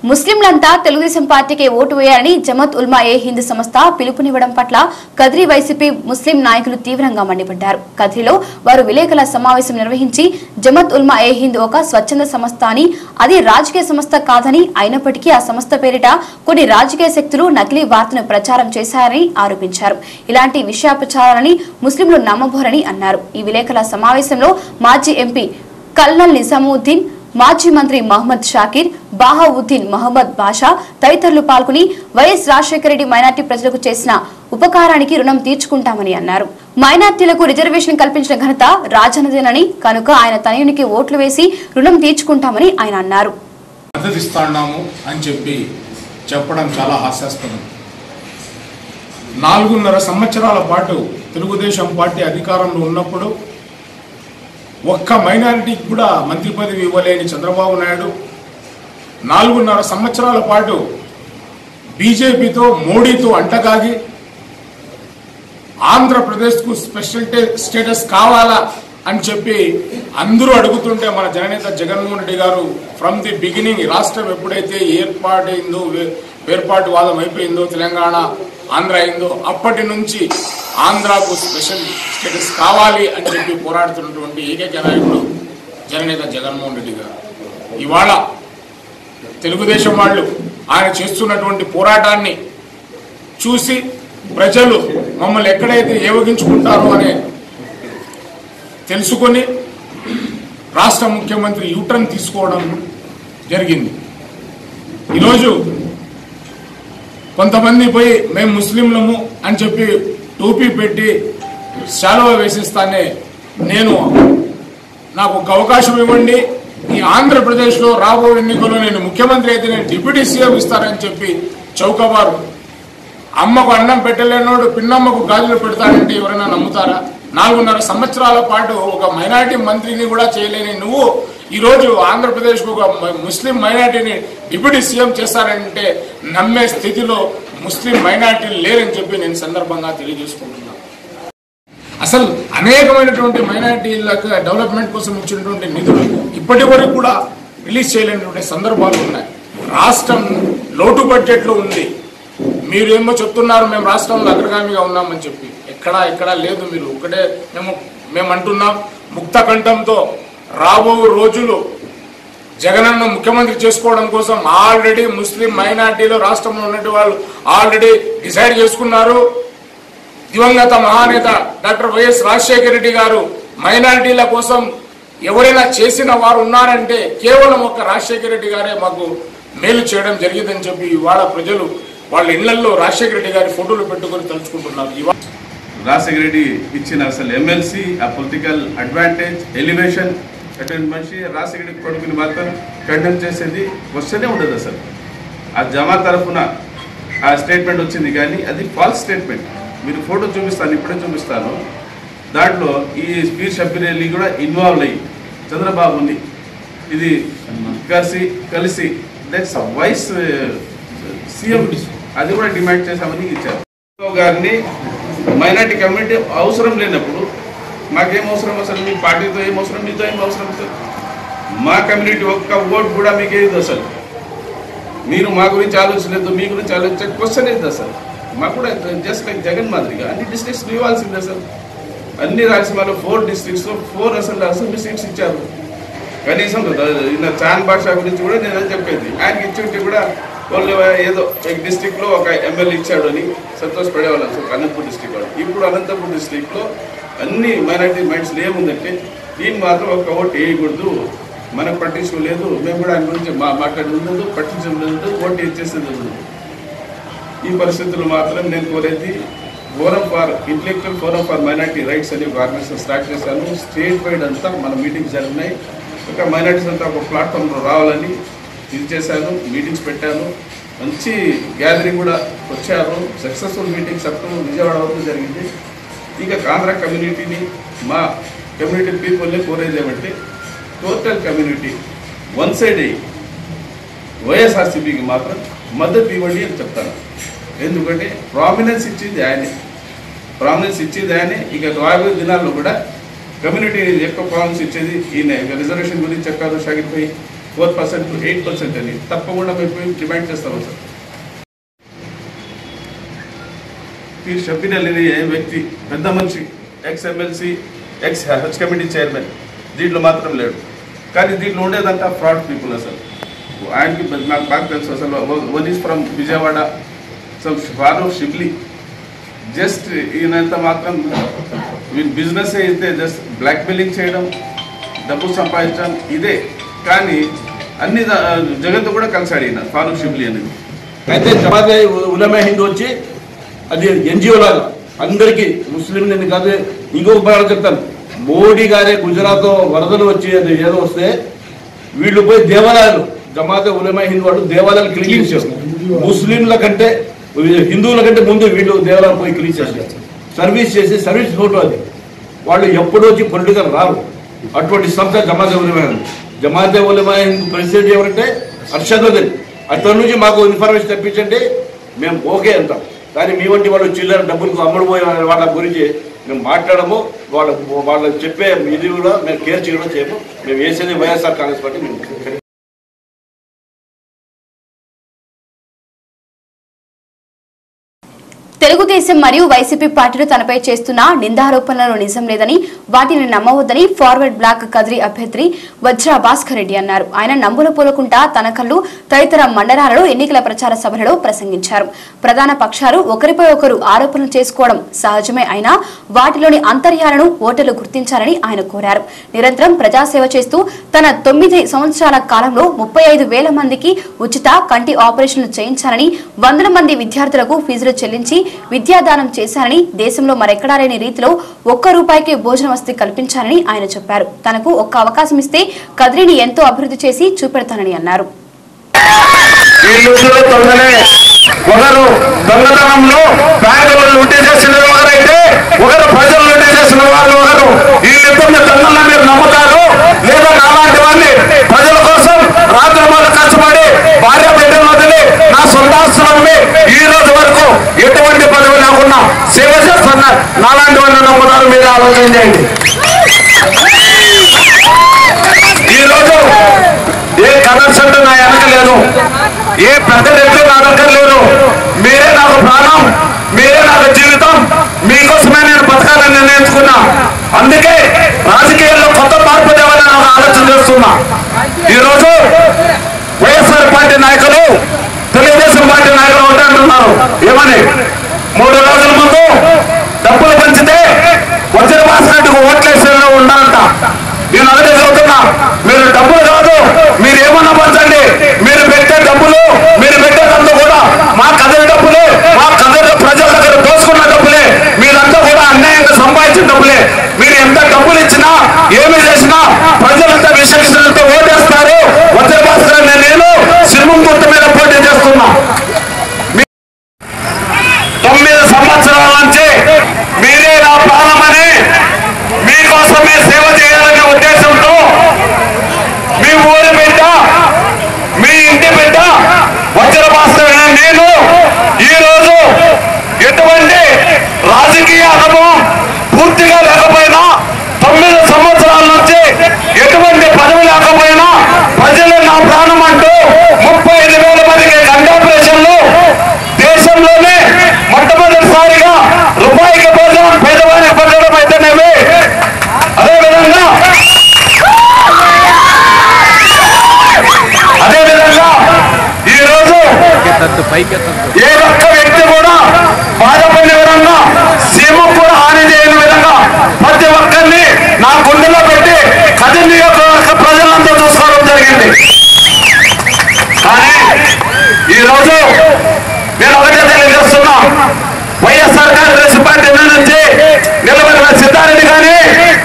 S1: ముస్లింలంతా తెలుగుదేశం పార్టీకే ఓటు వేయాలని జమత్ ఉల్మా ఏ హింద్ సంస్థ పిలుపునివ్వడం పట్ల కద్రి వైసీపీ ముస్లిం నాయకులు తీవ్రంగా మండిపడ్డారు. కద్రిలో వారు విలేకరుల సమావేశం నిర్వహించి జమత్ ఉల్మా ఏ హింద్ ఒక స్వచ్ఛంద సంస్థ అని, అది రాజకీయ సంస్థ కాదని, అయినప్పటికీ ఆ సంస్థ పేరిట కొన్ని రాజకీయ శక్తులు నకిలీ వార్తను ప్రచారం చేశారని ఆరోపించారు. ఇలాంటి విషయాపచారాలని ముస్లింలు నమ్మబోరని అన్నారు. ఈ విలేకరుల సమావేశంలో మాజీ ఎంపీ కల్నల్ నిజాముద్దీన్, మాజీ మంత్రి మహమ్మద్ షాకీర్, బాహావుద్దీన్ మహమ్మద్ బాషా తదితరులు పాల్గొని వైఎస్ రాజశేఖర రెడ్డి మైనార్టీ ప్రజలకు చేసిన ఉపకారానికి రుణం తీర్చుకుంటామని అన్నారు. మైనార్టీలకు రిజర్వేషన్ కల్పించిన ఘనత రాజన్నదేనని, కనుక ఆయన తనయునికి ఓట్లు వేసి రుణం తీర్చుకుంటామని ఆయన అన్నారు.
S18: మద్దతిస్తాము అని చెప్పడం చాలా హాస్యాస్పదం. 4.5 సంవత్సరాల పాటు తెలుగుదేశం పార్టీ అధికారంలో ఉన్నప్పుడు ఒక్క మైనారిటీకి కూడా మంత్రి పదవి ఇవ్వలేని చంద్రబాబు నాయుడు 4.5 సంవత్సరాల పాటు బీజేపీతో, మోడీతో అంటకాగి ఆంధ్రప్రదేశ్కు స్పెషల్ స్టేటస్ కావాలా అని చెప్పి అందరూ అడుగుతుంటే మన జననేత జగన్మోహన్ రెడ్డి గారు ఫ్రమ్ ది బిగినింగ్ రాష్ట్రం ఎప్పుడైతే ఏర్పాటైందో, వేర్పాటువాదం అయిపోయిందో, తెలంగాణ ఆంధ్ర అయిందో అప్పటి నుంచి ఆంధ్రాకు స్పెషల్ స్టేటస్ కావాలి అని చెప్పి పోరాడుతున్నటువంటి ఏకైక నాయకుడు జననేత జగన్మోహన్ రెడ్డి గారు. ఇవాళ తెలుగుదేశం వాళ్ళు ఆయన చేస్తున్నటువంటి పోరాటాన్ని చూసి ప్రజలు మమ్మల్ని ఎక్కడైతే ఏవగించుకుంటారో అనే తెలుసుకొని రాష్ట్ర ముఖ్యమంత్రి యూటర్న్ తీసుకోవడం జరిగింది. ఈరోజు కొంతమంది పోయి మేము ముస్లింలము అని చెప్పి టోపీ పెట్టి శాలువా వేసిస్తానే నాకు ఒక అవకాశం ఇవ్వండి, ఈ ఆంధ్రప్రదేశ్లో రాబోయే ఎన్నికల్లో నేను ముఖ్యమంత్రి అయితే నేను డిప్యూటీ సీఎం ఇస్తానని చెప్పి చౌకబారు అమ్మకు అన్నం పెట్టలేనోడు పిన్నమ్మకు గాజులు పెడతాడంటే ఎవరైనా నమ్ముతారా? 4.5 సంవత్సరాల పాటు ఒక మైనారిటీ మంత్రిని కూడా చేయలేని నువ్వు ఈరోజు ఆంధ్రప్రదేశ్కు ఒక ముస్లిం మైనారిటీని డిప్యూటీ సీఎం చేస్తారంటే నమ్మే స్థితిలో ముస్లిం మైనారిటీలు లేరని చెప్పి నేను సందర్భంగా తెలియజేసుకుంటున్నాను. అసలు అనేకమైనటువంటి మైనారిటీలకు డెవలప్మెంట్ కోసం ఇచ్చినటువంటి నిధులు ఇప్పటి వరకు కూడా రిలీజ్ చేయలేనటువంటి సందర్భాలు ఉన్నాయి. రాష్ట్రం లోటు బడ్జెట్లో ఉంది. మీరేమో చెప్తున్నారు మేము రాష్ట్రంలో అగ్రగామిగా ఉన్నామని చెప్పి, ఎక్కడా లేదు. మీరు ఒకటే మేము అంటున్నాం ముక్త కంఠంతో రాబో రోజులు జగనన్న ముఖ్యమంత్రి చేసుకోవడం కోసం ఆల్రెడీ ముస్లిం మైనార్టీలో రాష్ట్రంలో ఉన్నటువంటి వాళ్ళు ఆల్రెడీ డిసైడ్ చేసుకున్నారు. దివంగత మహానేత డాక్టర్ వైఎస్ రాజశేఖర రెడ్డి గారు మైనారిటీల కోసం ఎవరైనా చేసిన వారు ఉన్నారంటే కేవలం ఒక రాజశేఖర రెడ్డి గారే మాకు మేలు చేయడం జరిగిందని చెప్పి ఇవాళ ప్రజలు వాళ్ళ ఇళ్లలో రాజశేఖర రెడ్డి గారి ఫోటోలు పెట్టుకొని తలుచుకుంటున్నారు.
S19: రాజశేఖర రెడ్డి ఇచ్చిన అసలు ఎమ్మెల్సీ ఆ పొలిటికల్ అడ్వాంటేజ్ ఎలివేషన్ అటువంటి మనిషి రాజశేఖర రెడ్డి కొడుకుని మాత్రం కండెమ్ చేసేది క్వశ్చనే ఉండదు. అసలు ఆ జమా తరఫున ఆ స్టేట్మెంట్ వచ్చింది కానీ అది ఫాల్స్ స్టేట్మెంట్. మీరు ఫోటో చూపిస్తాను, ఇప్పుడే చూపిస్తాను. దాంట్లో ఈ పీర్ షబ్బీర్ అలీ కూడా ఇన్వాల్వ్ అయ్యి చంద్రబాబుని ఇది కలిసి దట్స్ వైస్ సీఎం అది కూడా డిమాండ్ చేశామని ఇచ్చారు. గారిని మైనార్టీ కమ్యూనిటీ అవసరం లేనప్పుడు మాకేం అవసరం? అసలు మీ పార్టీతో ఏం అవసరం, మీతో ఏం అవసరం? మా కమ్యూనిటీ ఒక్క ఓటు కూడా మీకేది అసలు? మీరు మా గురించి ఆలోచించలేదు, మీ గురించి ఆలోచించే క్వశ్చన్ ఏంటి అసలు? మాకు కూడా జస్ట్ లైక్ జగన్ మాదిరిగా అన్ని డిస్ట్రిక్ట్స్ ఇవ్వాల్సింది అసలు. అన్ని రాయలసీమలో 4 డిస్ట్రిక్ట్స్లో 4 అసెంబ్లీ సీట్స్ ఇచ్చారు. కనీసం చాన్ భాష గురించి కూడా నేను అని చెప్పేది, ఆయనకి ఇచ్చి కూడా వాళ్ళు ఏదో ఒక డిస్ట్రిక్ట్లో ఒక ఎమ్మెల్యే ఇచ్చాడు అని సంతోషపడేవాళ్ళం. అనంతపూర్ డిస్ట్రిక్ట్ వాళ్ళు. ఇప్పుడు అనంతపూర్ డిస్ట్రిక్ట్లో అన్ని మైనారిటీ మైండ్స్లో ఏముందంటే దీన్ని మాత్రం ఒక ఓటు వేయకూడదు, మనకు పట్టించుకోలేదు, మేము కూడా ఆయన గురించి మాట్లాడి ఉండదు, పట్టించుకోలేదు, ఓటు ఇచ్చేసేది ఉండదు. ఈ పరిస్థితులు మాత్రం నేను కోరేది forum for intellectual forum for minority rights అని ఒక ఆర్గనైజేషన్ స్టార్ట్ చేశాను. స్టేట్ వైడ్ అంతా మన మీటింగ్స్ జరిగినాయి. ఒక మైనారిటీస్ అంతా ఒక ప్లాట్ఫామ్లో రావాలని ఇది చేశాను, మీటింగ్స్ పెట్టాను. మంచి గ్యాదరింగ్ కూడా వచ్చారు. సక్సెస్ఫుల్ మీటింగ్స్ అప్పుడు విజయవాడ వరకు జరిగింది. ఇంకా ఆంధ్ర కమ్యూనిటీని మా కమ్యూనిటీ పీపుల్ని కోరేది ఏమంటే టోటల్ కమ్యూనిటీ వన్ సైడ్ అయ్యి వైఎస్ఆర్సీపీకి మాత్రం మద్దతు ఇవ్వండి అని చెప్తాను. ఎందుకంటే ప్రామినెన్స్ ఇచ్చింది ఆయనే. ఇక రాబోయే దినాల్లో కూడా కమ్యూనిటీ ఎక్కువ ప్రామినెన్స్ ఇచ్చేది ఈయన. రిజర్వేషన్ గురించి చెప్పారు షాగిద్ భాయ్, 4% to 8% అని తప్పకుండా మేము డిమాండ్ చేస్తాము సార్. పీర్ షబ్బీర్ అలీ వ్యక్తి పెద్ద మనిషి, ఎక్స్ ఎమ్మెల్సీ, ఎక్స్ హజ్ కమిటీ చైర్మన్, దీంట్లో మాత్రం లేడు. కానీ దీంట్లో ఉండేదంతా ఫ్రాడ్ పీపుల్ అసలు. ఆయనకి నాకు బాగా తెలుసు అసలు. One is from Vijayawada, Farooq Shibli. Just ఈయనంతా మాత్రం బిజినెస్ అయితే జస్ట్ బ్లాక్ మెయిలింగ్ చేయడం, డబ్బు సంపాదించడం ఇదే. కానీ అన్ని జగత్తు కూడా కలిసాడు ఈయన ఫారూక్ షిబ్లీ అనేది.
S20: అయితే జమాతే ఉలమా హింద్ వచ్చి అది ఎన్జిఓ లాగా అందరికీ ముస్లిం నేను కాదు. ఇంకొక బాగా చెప్తాను, మోడీ గారే గుజరాత్ వరదలు వచ్చి అది ఏదో వస్తే వీళ్ళు పోయి దేవాలయాలు జమాతే ఉలమా హింద్ వాళ్ళు దేవాలయాలు క్లీన్ చేశారు. ముస్లింల కంటే హిందువుల కంటే ముందు వీళ్ళు దేవాలయాలు పోయి క్లీన్ చేశారు. సర్వీస్ చేసి సర్వీస్ ఫోటో అది. వాళ్ళు ఎప్పుడు వచ్చి పొలిటికల్ రారు. అటువంటి సంస్థ జమాతే ఉలమా హింద్. జమాతే ఉలమా హింద్ ప్రెసిడెంట్ ఎవరంటే అర్షద్ వదన్. అతని నుంచి మాకు ఇన్ఫర్మేషన్ తెప్పించండి, మేము ఓకే అంటాం. కానీ మీ వంటి వాళ్ళు చిల్లర డబ్బులకు అమ్ముడుపోయే వాళ్ళ గురించి మేము మాట్లాడము. వాళ్ళు చెప్పే ఇది కూడా మేము కేర్ చేయడం చేయము. మేము వేసేది వైఎస్ఆర్ కాంగ్రెస్ పార్టీ. మేము
S1: తెలుగుదేశం మరియు వైసీపీ పార్టీలు తనపై చేస్తున్న నిందారోపణలలో నిజం లేదని వాటిని నమ్మవద్దని ఫార్వర్డ్ బ్లాక్ కదిరి అభ్యర్థి వజ్ర భాస్కర్ రెడ్డి అన్నారు. ఆయన నంబుల పూలకుంట తనకల్లు తదితర మండలాలలో ఎన్నికల ప్రచార సభలలో ప్రసంగించారు. ప్రధాన పక్షాలు ఒకరిపై ఒకరు ఆరోపణలు చేసుకోవడం సహజమే అయినా వాటిలోని అంతర్యాలను ఓటర్లు గుర్తించాలని ఆయన కోరారు. నిరంతరం ప్రజాసేవ చేస్తూ తన 9 సంవత్సరాల కాలంలో 35,000 మందికి ఉచిత కంటి ఆపరేషన్లు చేయించాలని 100 మంది విద్యార్థులకు ఫీజులు చెల్లించి విద్యాదానం చేశారని దేశంలో మరెక్కడా లేని రీతిలో ₹1 భోజన వసతి కల్పించారని ఆయన చెప్పారు. తనకు ఒక్క అవకాశం ఇస్తే కదిరిని ఎంతో అభివృద్ధి చేసి చూపెడతానని అన్నారు.
S20: ఒకరు దొంగతనంలో బ్యాంకులు లూటీ చేసిన వారైతే ఒకరు ప్రజలు లూటీ చేసిన వాళ్ళు ఒకరు. వీళ్ళిద్దరిని దొంగలను మీరు నమ్ముతారు లేదా నాలాంటి వాడిని ప్రజల కోసం రాత్రి కష్టపడి భార్య బిడ్డలు వదిలి నా సొంతాస్తులమ్మి ఈ రోజు వరకు ఎటువంటి పదవి లేకుండా సేవ చేస్తున్న నాలాంటి వాడిని నమ్ముతారు. మీరు ఆలోచన చేయండి. ఈరోజు ఏ కలర్ సెంటర్ నా వెనక లేదు, ఏ పెద్ద రెట్లు నా దగ్గర లేదు. మీరే నాకు ప్రాణం, మీరే నాకు జీవితం. మీకోసమే నేను బతకాలని నిర్ణయించుకున్నా. అందుకే రాజకీయాల్లో కొత్త మార్పు తేవాలని నాకు ఆలోచన చేస్తున్నా. ఈరోజు వైఎస్ఆర్ పార్టీ నాయకులు తెలుగుదేశం పార్టీ నాయకులు ఒకటి అంటున్నారు. ఏమని 3 రోజుల ముందు డబ్బులు పంచితే వజ్ర భాస్కర్కు ఓట్లేసేలో ఉండాలంట. నేను అదే చదువుతున్నా. మీరు డబ్బులు కాదు, మీరు ఏమన్నా పంచండి. మీరు పెట్టే డబ్బులు, మీరు పెట్టేదంతా కూడా మా కదిరి డబ్బులే, మా కదిరి ప్రజల దగ్గర దోసుకున్న డబ్బులే, మీరంతా కూడా అన్యాయంగా సంపాదించిన డబ్బులే. మీరు ఎంత డబ్బులు ఇచ్చినా ఏమి చేసినా ప్రజలంతా విశేషంతో ఓటేస్తారు. వజ్ర భాస్కర్ నేను సింహం గుర్తు మీద పోటీ చేస్తున్నా. 9 సంవత్సరాల నుంచి మీరే నా ప్రాణమని, మీకోసమే సేవ చేయాలనే ఉద్దేశంతో మీ ఊరి బిడ్డ, మీ ఇంటి బిడ్డ వజ్ర భాస్కర్ నేను ఈరోజు ఎటువంటి రాజకీయ అనుభవం పూర్తిగా లేకపోయినా 9 సంవత్సరాల నుంచి ఎటువంటి పదవి లేకపోయినా ప్రజలు నా ప్రాణం అంటూ 35,000 మందికి కండాపరేషన్లు దేశంలోనే మొట్టమొదటిసారిగా రూపాయికి భోజనం పేదవారికి పెట్టడం అయితేనేవి. అదేవిధంగా ఈరోజు ఏ ఒక్క వ్యక్తి కూడా బాధపడిన విధంగా, సీమకు కూడా హాని చేయని విధంగా ప్రతి ఒక్కరిని నా గుండెలో పెట్టి కదిరి నియోజకవర్గ ప్రజలంతా చూసుకోవడం జరిగింది. కానీ ఈరోజు నేను ఒకటే తెలియజేస్తున్నా. వైఎస్ఆర్ కాంగ్రెస్ పార్టీ నుంచి నిలబడిన సిద్ధారెడ్డి కానీ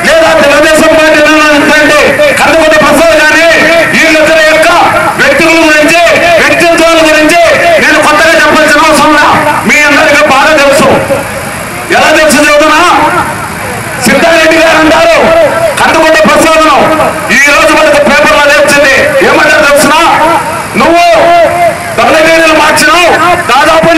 S20: లేదా తెలుగుదేశం పార్టీ నుంచి కందుకుంట ప్రసాద్ కానీ వీళ్ళిద్దరి యొక్క వ్యక్తుల గురించి, వ్యక్తిత్వాల గురించి నేను కొత్తగా చెప్పాల్సిన అవసరం లేదు. మీ అందరికీ బాగా తెలుసు. ఎలా తెలుసు చెబుతున్నా? సిద్ధారెడ్డి గారు అంటారు కందుకుంట ప్రసాద్ను ఈ రోజు మనకు పేపర్లో వచ్చింది. ఏమంటారు తెలుసునా? నువ్వు దొంగ మార్చినావు, దాదాపు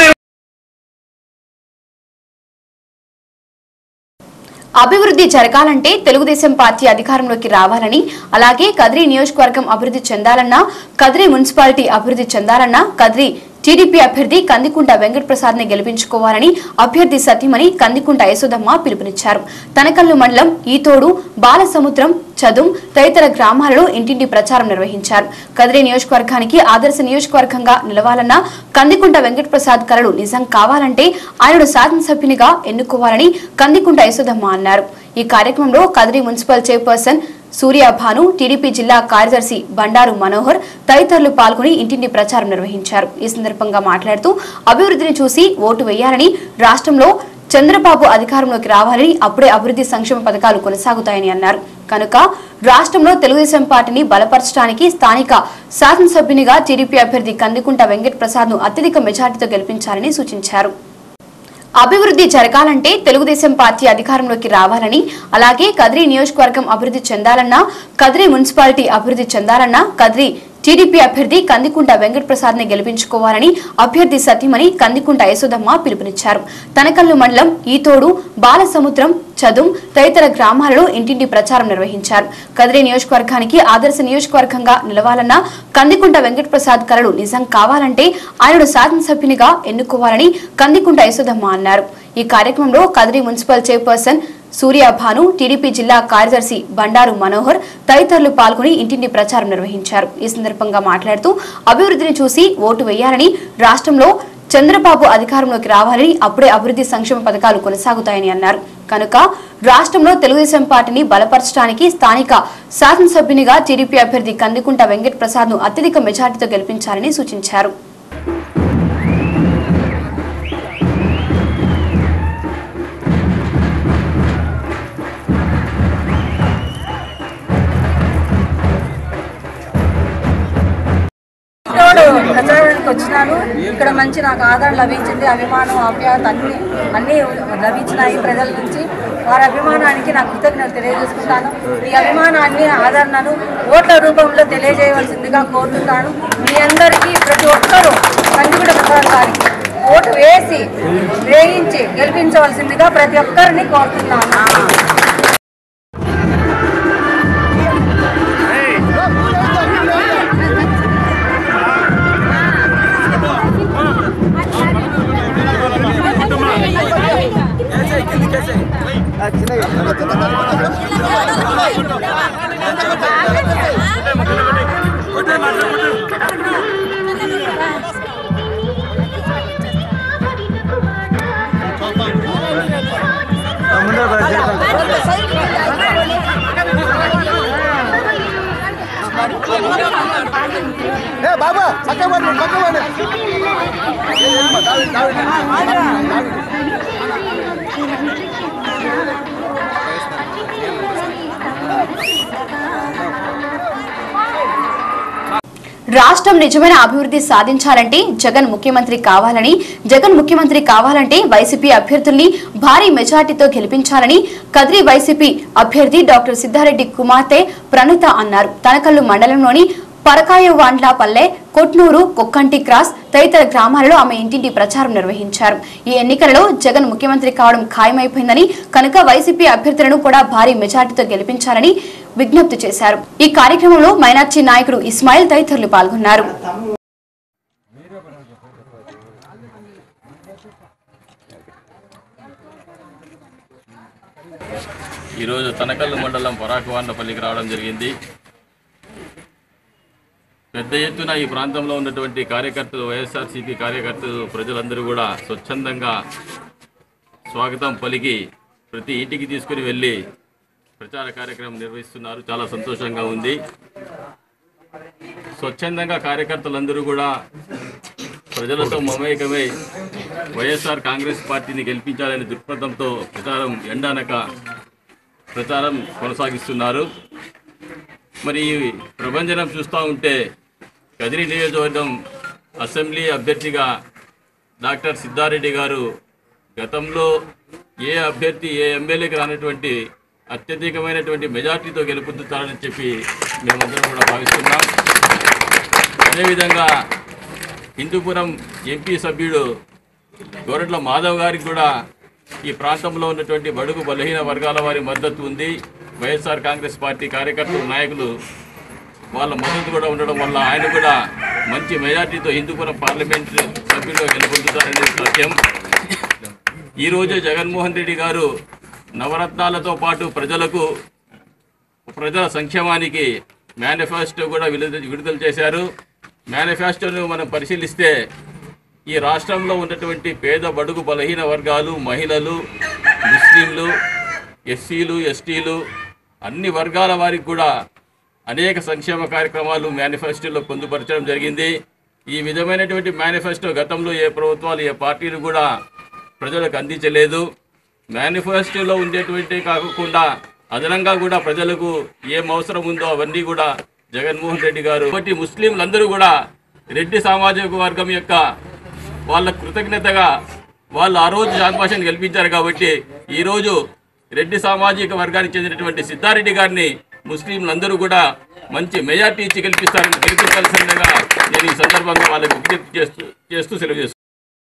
S1: అభివృద్ధి జరగాలంటే తెలుగుదేశం పార్టీ అధికారంలోకి రావాలని, అలాగే కదిరి నియోజకవర్గం అభివృద్ధి చెందాలన్నా, కదిరి మున్సిపాలిటీ అభివృద్ధి చెందాలన్నా కదిరి టీడీపీ అభ్యర్థి కందికుంట వెంకట ప్రసాద్ ని గెలిపించుకోవాలని అభ్యర్థి సతీమణి కందికుంట యశోదమ్మ పిలుపునిచ్చారు. తనకల్లు మండలం ఈతోడు, బాలసముద్రం, చదుం తదితర గ్రామాలలో ఇంటింటి ప్రచారం నిర్వహించారు. కదిరి నియోజకవర్గానికి ఆదర్శ నియోజకవర్గంగా నిలవాలన్న కందికుంట వెంకట ప్రసాద్ కలలు నిజం కావాలంటే ఆయనను శాసనసభ్యునిగా ఎన్నుకోవాలని కందికుంట యశోదమ్మ అన్నారు. ఈ కార్యక్రమంలో కదిరి మున్సిపల్ చైర్పర్సన్ సూర్యభాను, టీడీపీ జిల్లా కార్యదర్శి బండారు మనోహర్ తదితరులు పాల్గొని ఇంటింటి ప్రచారం నిర్వహించారు. ఈ సందర్భంగా మాట్లాడుతూ అభివృద్ధిని చూసి ఓటు వేయాలని, రాష్ట్రంలో చంద్రబాబు అధికారంలోకి రావాలని, అప్పుడే అభివృద్ధి సంక్షేమ పథకాలు కొనసాగుతాయని అన్నారు. కనుక రాష్ట్రంలో తెలుగుదేశం పార్టీని బలపరచడానికి స్థానిక శాసనసభ్యునిగా టీడీపీ అభ్యర్థి కందికుంట వెంకట ప్రసాద్ ను అత్యధిక మెజార్టీతో గెలిపించాలని సూచించారు. అభివృద్ధి జరగాలంటే తెలుగుదేశం పార్టీ అధికారంలోకి రావాలని, అలాగే కదిరి నియోజకవర్గం అభివృద్ధి చెందాలన్నా, కదిరి మున్సిపాలిటీ అభివృద్ధి చెందాలన్నా కదిరి టీడీపీ అభ్యర్థి కందికుంట వెంకటప్రసాద్ ని గెలిపించుకోవాలని అభ్యర్థి సతీమణి కందికుంట యశోదమ్మ పిలుపునిచ్చారు. తనకల్లు మండలం ఈతోడు, బాలసముద్రం, చదుం తదితర గ్రామాలలో ఇంటింటి ప్రచారం నిర్వహించారు. కదిరి నియోజకవర్గానికి ఆదర్శ నియోజకవర్గంగా నిలవాలన్న కందికుంట వెంకటప్రసాద్ కలలు నిజం కావాలంటే ఆయనను శాసనసభ్యునిగా ఎన్నుకోవాలని కందికుంట యశోదమ్మ అన్నారు. ఈ కార్యక్రమంలో కదిరి మున్సిపల్ చైర్పర్సన్ సూర్యభాను, టీడీపీ జిల్లా కార్యదర్శి బండారు మనోహర్ తదితరులు పాల్గొని ఇంటింటి ప్రచారం నిర్వహించారు. ఈ సందర్భంగా మాట్లాడుతూ అభివృద్ధిని చూసి ఓటు వేయాలని, రాష్ట్రంలో చంద్రబాబు అధికారంలోకి రావాలని, అప్పుడే అభివృద్ధి సంక్షేమ పథకాలు కొనసాగుతాయని అన్నారు. కనుక రాష్ట్రంలో తెలుగుదేశం పార్టీని బలపరచడానికి స్థానిక శాసనసభ్యునిగా టీడీపీ అభ్యర్థి కందికుంట వెంకటప్రసాద్ ను అత్యధిక మెజార్టీతో గెలిపించాలని సూచించారు.
S21: ప్రచారానికి వచ్చినాను. ఇక్కడ మంచి నాకు ఆదరణ లభించింది. అభిమానం, ఆప్యాయత అన్నీ లభించినాయి ప్రజల నుంచి. వారి అభిమానానికి నాకు కృతజ్ఞతలు తెలియజేసుకుంటాను. ఈ అభిమానాన్ని, ఆదరణను ఓట్ల రూపంలో తెలియజేయవలసిందిగా కోరుతున్నాను. మీ అందరికీ ప్రతి ఒక్కరూ కందికుంట ప్రసాద్ గారికి ఓటు వేయించి గెలిపించవలసిందిగా ప్రతి ఒక్కరిని కోరుతున్నాను.
S22: బాబా పక్కవాడు
S1: రాష్ట్రం నిజమైన అభివృద్ధి సాధించాలంటే జగన్ ముఖ్యమంత్రి కావాలంటే వైసీపీ అభ్యర్థుల్ని భారీ మెజార్టీతో గెలిపించాలని కదిరి వైసీపీ అభ్యర్థి డాక్టర్ సిద్ధారెడ్డి కుమార్తె ప్రణీత అన్నారు. తనకల్లు మండలంలోని పరకాయవాండ్లపల్లె, కొట్నూరు, కొక్కంటి క్రాస్ తదితర గ్రామాలలో ఆమె ఇంటింటి ప్రచారం నిర్వహించారు. ఈ ఎన్నికలలో జగన్ ముఖ్యమంత్రి కావడం ఖాయమైపోయిందని, కనుక వైసీపీ అభ్యర్థులను కూడా భారీ మెజార్టీతో గెలిపించాలని విజ్ఞప్తి చేశారు. ఈ కార్యక్రమంలో మైనార్టీ నాయకుడు ఇస్మాయిల్ తదితరులు పాల్గొన్నారు.
S13: ఈరోజు తనకల్లు మండలం పరాకవాండపల్లికి రావడం జరిగింది. పెద్ద ఎత్తున ఈ ప్రాంతంలో ఉన్నటువంటి కార్యకర్తలు, వైఎస్ఆర్సీపీ కార్యకర్తలు, ప్రజలందరూ కూడా స్వచ్ఛందంగా స్వాగతం పలికి ప్రతి ఇంటికి తీసుకుని వెళ్ళి ప్రచార కార్యక్రమం నిర్వహిస్తున్నారు. చాలా సంతోషంగా ఉంది. స్వచ్ఛందంగా కార్యకర్తలందరూ కూడా ప్రజలతో మమేకమై వైఎస్ఆర్ కాంగ్రెస్ పార్టీని గెలిపించాలనే దృక్పథంతో ఎండానక ప్రచారం కొనసాగిస్తున్నారు. మరి ఈ ప్రభంజనం చూస్తూ ఉంటే కదిరి నియోజకవర్గం అసెంబ్లీ అభ్యర్థిగా డాక్టర్ సిద్ధారెడ్డి గారు గతంలో ఏ అభ్యర్థి ఏ ఎమ్మెల్యేకి రానటువంటి అత్యధికమైనటువంటి మెజార్టీతో గెలుపొందుతారని చెప్పి మేమందరం కూడా భావిస్తున్నాం. అదేవిధంగా హిందూపురం ఎంపీ సభ్యుడు గోరట్ల మాధవ్ గారికి కూడా ఈ ప్రాంతంలో ఉన్నటువంటి బడుగు బలహీన వర్గాల వారి మద్దతు ఉంది. వైఎస్ఆర్ కాంగ్రెస్ పార్టీ కార్యకర్తలు, నాయకులు వాళ్ళ మద్దతు కూడా ఉండడం వల్ల ఆయన కూడా మంచి మెజార్టీతో హిందూపురం పార్లమెంట్ సభ్యులుగా గెలుపొందుతారనేది సత్యం. ఈరోజు జగన్మోహన్ రెడ్డి గారు నవరత్నాలతో పాటు ప్రజల సంక్షేమానికి మేనిఫెస్టో కూడా విడుదల చేశారు. మేనిఫెస్టోను మనం పరిశీలిస్తే ఈ రాష్ట్రంలో ఉన్నటువంటి పేద బడుగు బలహీన వర్గాలు, మహిళలు, ముస్లింలు, ఎస్సీలు, ఎస్టీలు అన్ని వర్గాల వారికి కూడా అనేక సంక్షేమ కార్యక్రమాలు మేనిఫెస్టోలో పొందుపరచడం జరిగింది. ఈ విధమైనటువంటి మేనిఫెస్టో గతంలో ఏ ప్రభుత్వాలు, ఏ పార్టీలు కూడా ప్రజలకు అందించలేదు. మేనిఫెస్టోలో ఉండేటువంటి కాకుండా అదనంగా కూడా ప్రజలకు ఏం అవసరం ఉందో అవన్నీ కూడా జగన్మోహన్ రెడ్డి గారు కాబట్టి ముస్లింలందరూ కూడా రెడ్డి సామాజిక వర్గం యొక్క వాళ్ళ కృతజ్ఞతగా వాళ్ళు ఆ రోజు శాంతిభాషను గెలిపించారు. కాబట్టి ఈరోజు రెడ్డి సామాజిక వర్గానికి చెందినటువంటి సిద్ధారెడ్డి గారిని ముస్లింలందరూ కూడా మంచి మెజార్టీ ఇచ్చి గెలిపించాల్సిందిగా నేను ఈ సందర్భంగా వాళ్ళకి విజ్ఞప్తి చేస్తూ సెలవు చేస్తున్నాను.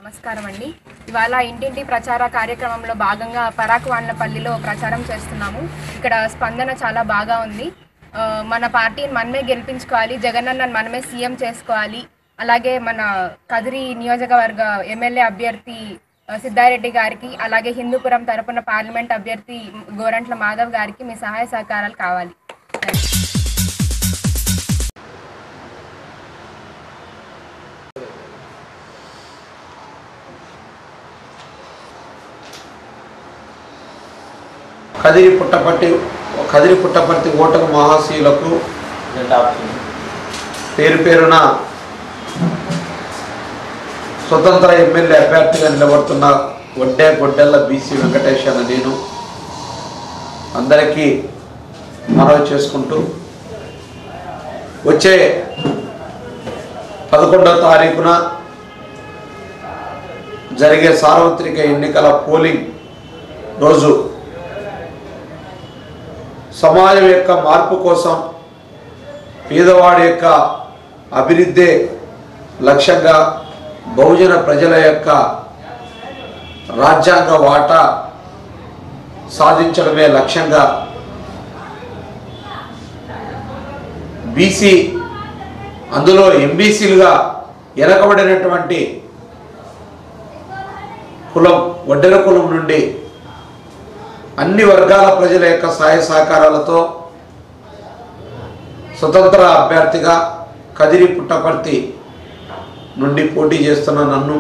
S2: నమస్కారం అండి. ఇవాళ ఇంటింటి ప్రచార కార్యక్రమంలో భాగంగా పరాకువాండ్లపల్లిలో ప్రచారం చేస్తున్నాము. ఇక్కడ స్పందన చాలా బాగా ఉంది. మన పార్టీని మనమే గెలిపించుకోవాలి, జగనన్నను మనమే సీఎం చేసుకోవాలి. అలాగే మన కదిరి నియోజకవర్గ ఎమ్మెల్యే అభ్యర్థి సిద్ధారెడ్డి గారికి, అలాగే హిందూపురం తరపున పార్లమెంట్ అభ్యర్థి గోరంట్ల మాధవ్ గారికి మీ సహాయ సహకారాలు కావాలి.
S5: కదిరి పుట్టపర్తి ఓటరు మహాశీలకు పేరు పేరున స్వతంత్ర ఎమ్మెల్యే అభ్యర్థిగా నిలబడుతున్న గొడ్డెల్ల బీసీ వెంకటేష్ అన్న నేను అందరికీ మనవి చేసుకుంటూ వచ్చే 11వ తారీఖున జరిగే సార్వత్రిక ఎన్నికల పోలింగ్ రోజు సమాజం యొక్క మార్పు కోసం, పేదవాడి యొక్క అభివృద్ధి లక్ష్యంగా, బహుజన ప్రజల యొక్క రాజ్యాంగ వాటా సాధించడమే లక్ష్యంగా బీసీ, అందులో ఎంబీసీలుగా వెనకబడినటువంటి కులం వడ్డెర కులం నుండి అన్ని వర్గాల ప్రజల యొక్క సహాయ సహకారాలతో స్వతంత్ర అభ్యర్థిగా కదిరి పుట్టపర్తి నుండి పోటీ చేస్తున్న నన్ను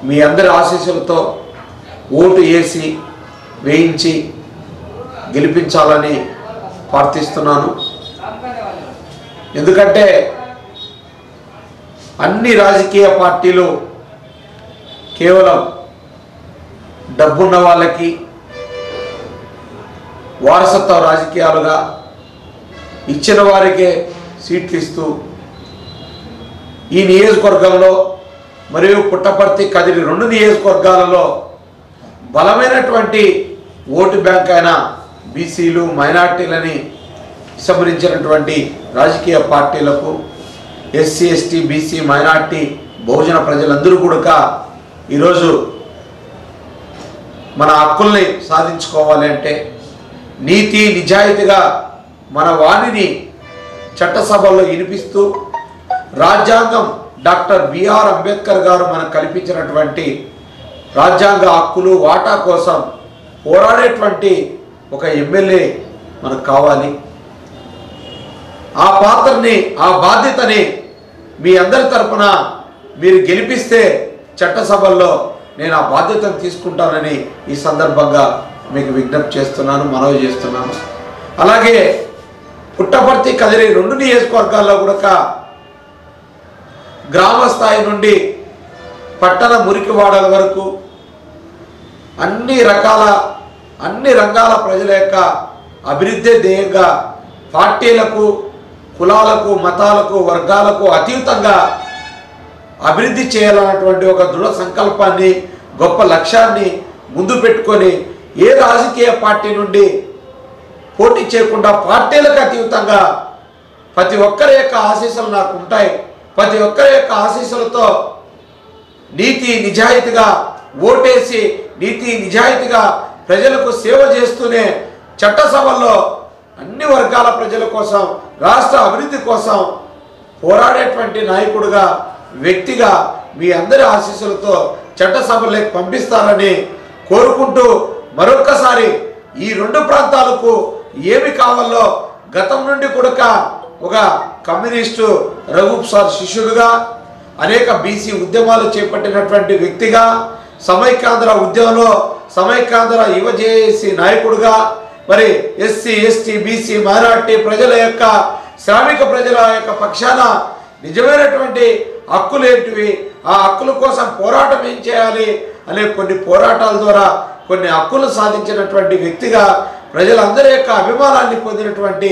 S5: మీ అందరి ఆశీస్సులతో ఓటు వేయించి గెలిపించాలని ప్రార్థిస్తున్నాను. ఎందుకంటే అన్ని రాజకీయ పార్టీలు కేవలం డబ్బున్న వాళ్ళకి వారసత్వ రాజకీయాలుగా ఇచ్చిన వారికే సీట్లు ఇస్తూ ఈ నియోజకవర్గంలో మరియు పుట్టపర్తి కదిరి 2 నియోజకవర్గాలలో బలమైనటువంటి ఓటు బ్యాంక్ అయిన బీసీలు మైనార్టీలని విస్మరించినటువంటి రాజకీయ పార్టీలకు ఎస్సీ ఎస్టీ బీసీ మైనార్టీ బహుజన ప్రజలందరూ కూడా ఈరోజు మన హక్కుల్ని సాధించుకోవాలి అంటే నీతి నిజాయితీగా మన వాణిని చట్టసభల్లో వినిపిస్తూ రాజ్యాంగం డాక్టర్ బిఆర్ అంబేద్కర్ గారు మనకు కల్పించినటువంటి రాజ్యాంగ హక్కులు వాటా కోసం పోరాడేటువంటి ఒక ఎమ్మెల్యే మనకు కావాలి. ఆ పాత్రని, ఆ బాధ్యతని మీ అందరి తరపున మీరు గెలిపిస్తే చట్టసభల్లో నేను ఆ బాధ్యతను తీసుకుంటానని ఈ సందర్భంగా మీకు విజ్ఞప్తి చేస్తున్నాను, మనవి చేస్తున్నాను. అలాగే పుట్టపర్తి కదిరి 2 నియోజకవర్గాల్లో కూడా గ్రామ స్థాయి నుండి పట్టణ మురికివాడల వరకు అన్ని రంగాల ప్రజల యొక్క అభివృద్ధి ధ్యేయంగా పార్టీలకు, కులాలకు, మతాలకు, వర్గాలకు అతీతంగా అభివృద్ధి చేయాలన్నటువంటి ఒక దృఢ సంకల్పాన్ని, గొప్ప లక్ష్యాన్ని ముందు పెట్టుకొని ఏ రాజకీయ పార్టీ నుండి పోటీ చేయకుండా పార్టీలకు అతీతంగా ప్రతి ఒక్కరి యొక్క ఆశీస్సులు నాకు ఉంటాయి. ప్రతి ఒక్కరి యొక్క ఆశీస్సులతో నీతి నిజాయితీగా ఓటేసి నీతి నిజాయితీగా ప్రజలకు సేవ చేస్తూనే చట్టసభల్లో అన్ని వర్గాల ప్రజల కోసం, రాష్ట్ర అభివృద్ధి కోసం పోరాడేటువంటి నాయకుడిగా, వ్యక్తిగా మీ అందరి ఆశీస్సులతో చట్టసభలోకి పంపిస్తారని కోరుకుంటూ మరొక్కసారి ఈ 2 ప్రాంతాలకు ఏమి కావాలో గతం నుండి కూడా ఒక కమ్యూనిస్టు రఘుప్ సార్ శిష్యుడుగా, అనేక బీసీ ఉద్యమాలు చేపట్టినటువంటి వ్యక్తిగా, సమైక్యాంధ్ర ఉద్యమంలో సమైక్యాంధ్ర యువజేఏసీ నాయకుడుగా, మరి ఎస్సీ ఎస్టీ బీసీ మైనార్టీ ప్రజల యొక్క, శ్రామిక ప్రజల యొక్క పక్షాన నిజమైనటువంటి హక్కులు ఏంటివి, ఆ హక్కుల కోసం పోరాటం ఏం చేయాలి అనే కొన్ని పోరాటాల ద్వారా కొన్ని హక్కులు సాధించినటువంటి వ్యక్తిగా, ప్రజలందరి యొక్క అభిమానాన్ని పొందినటువంటి,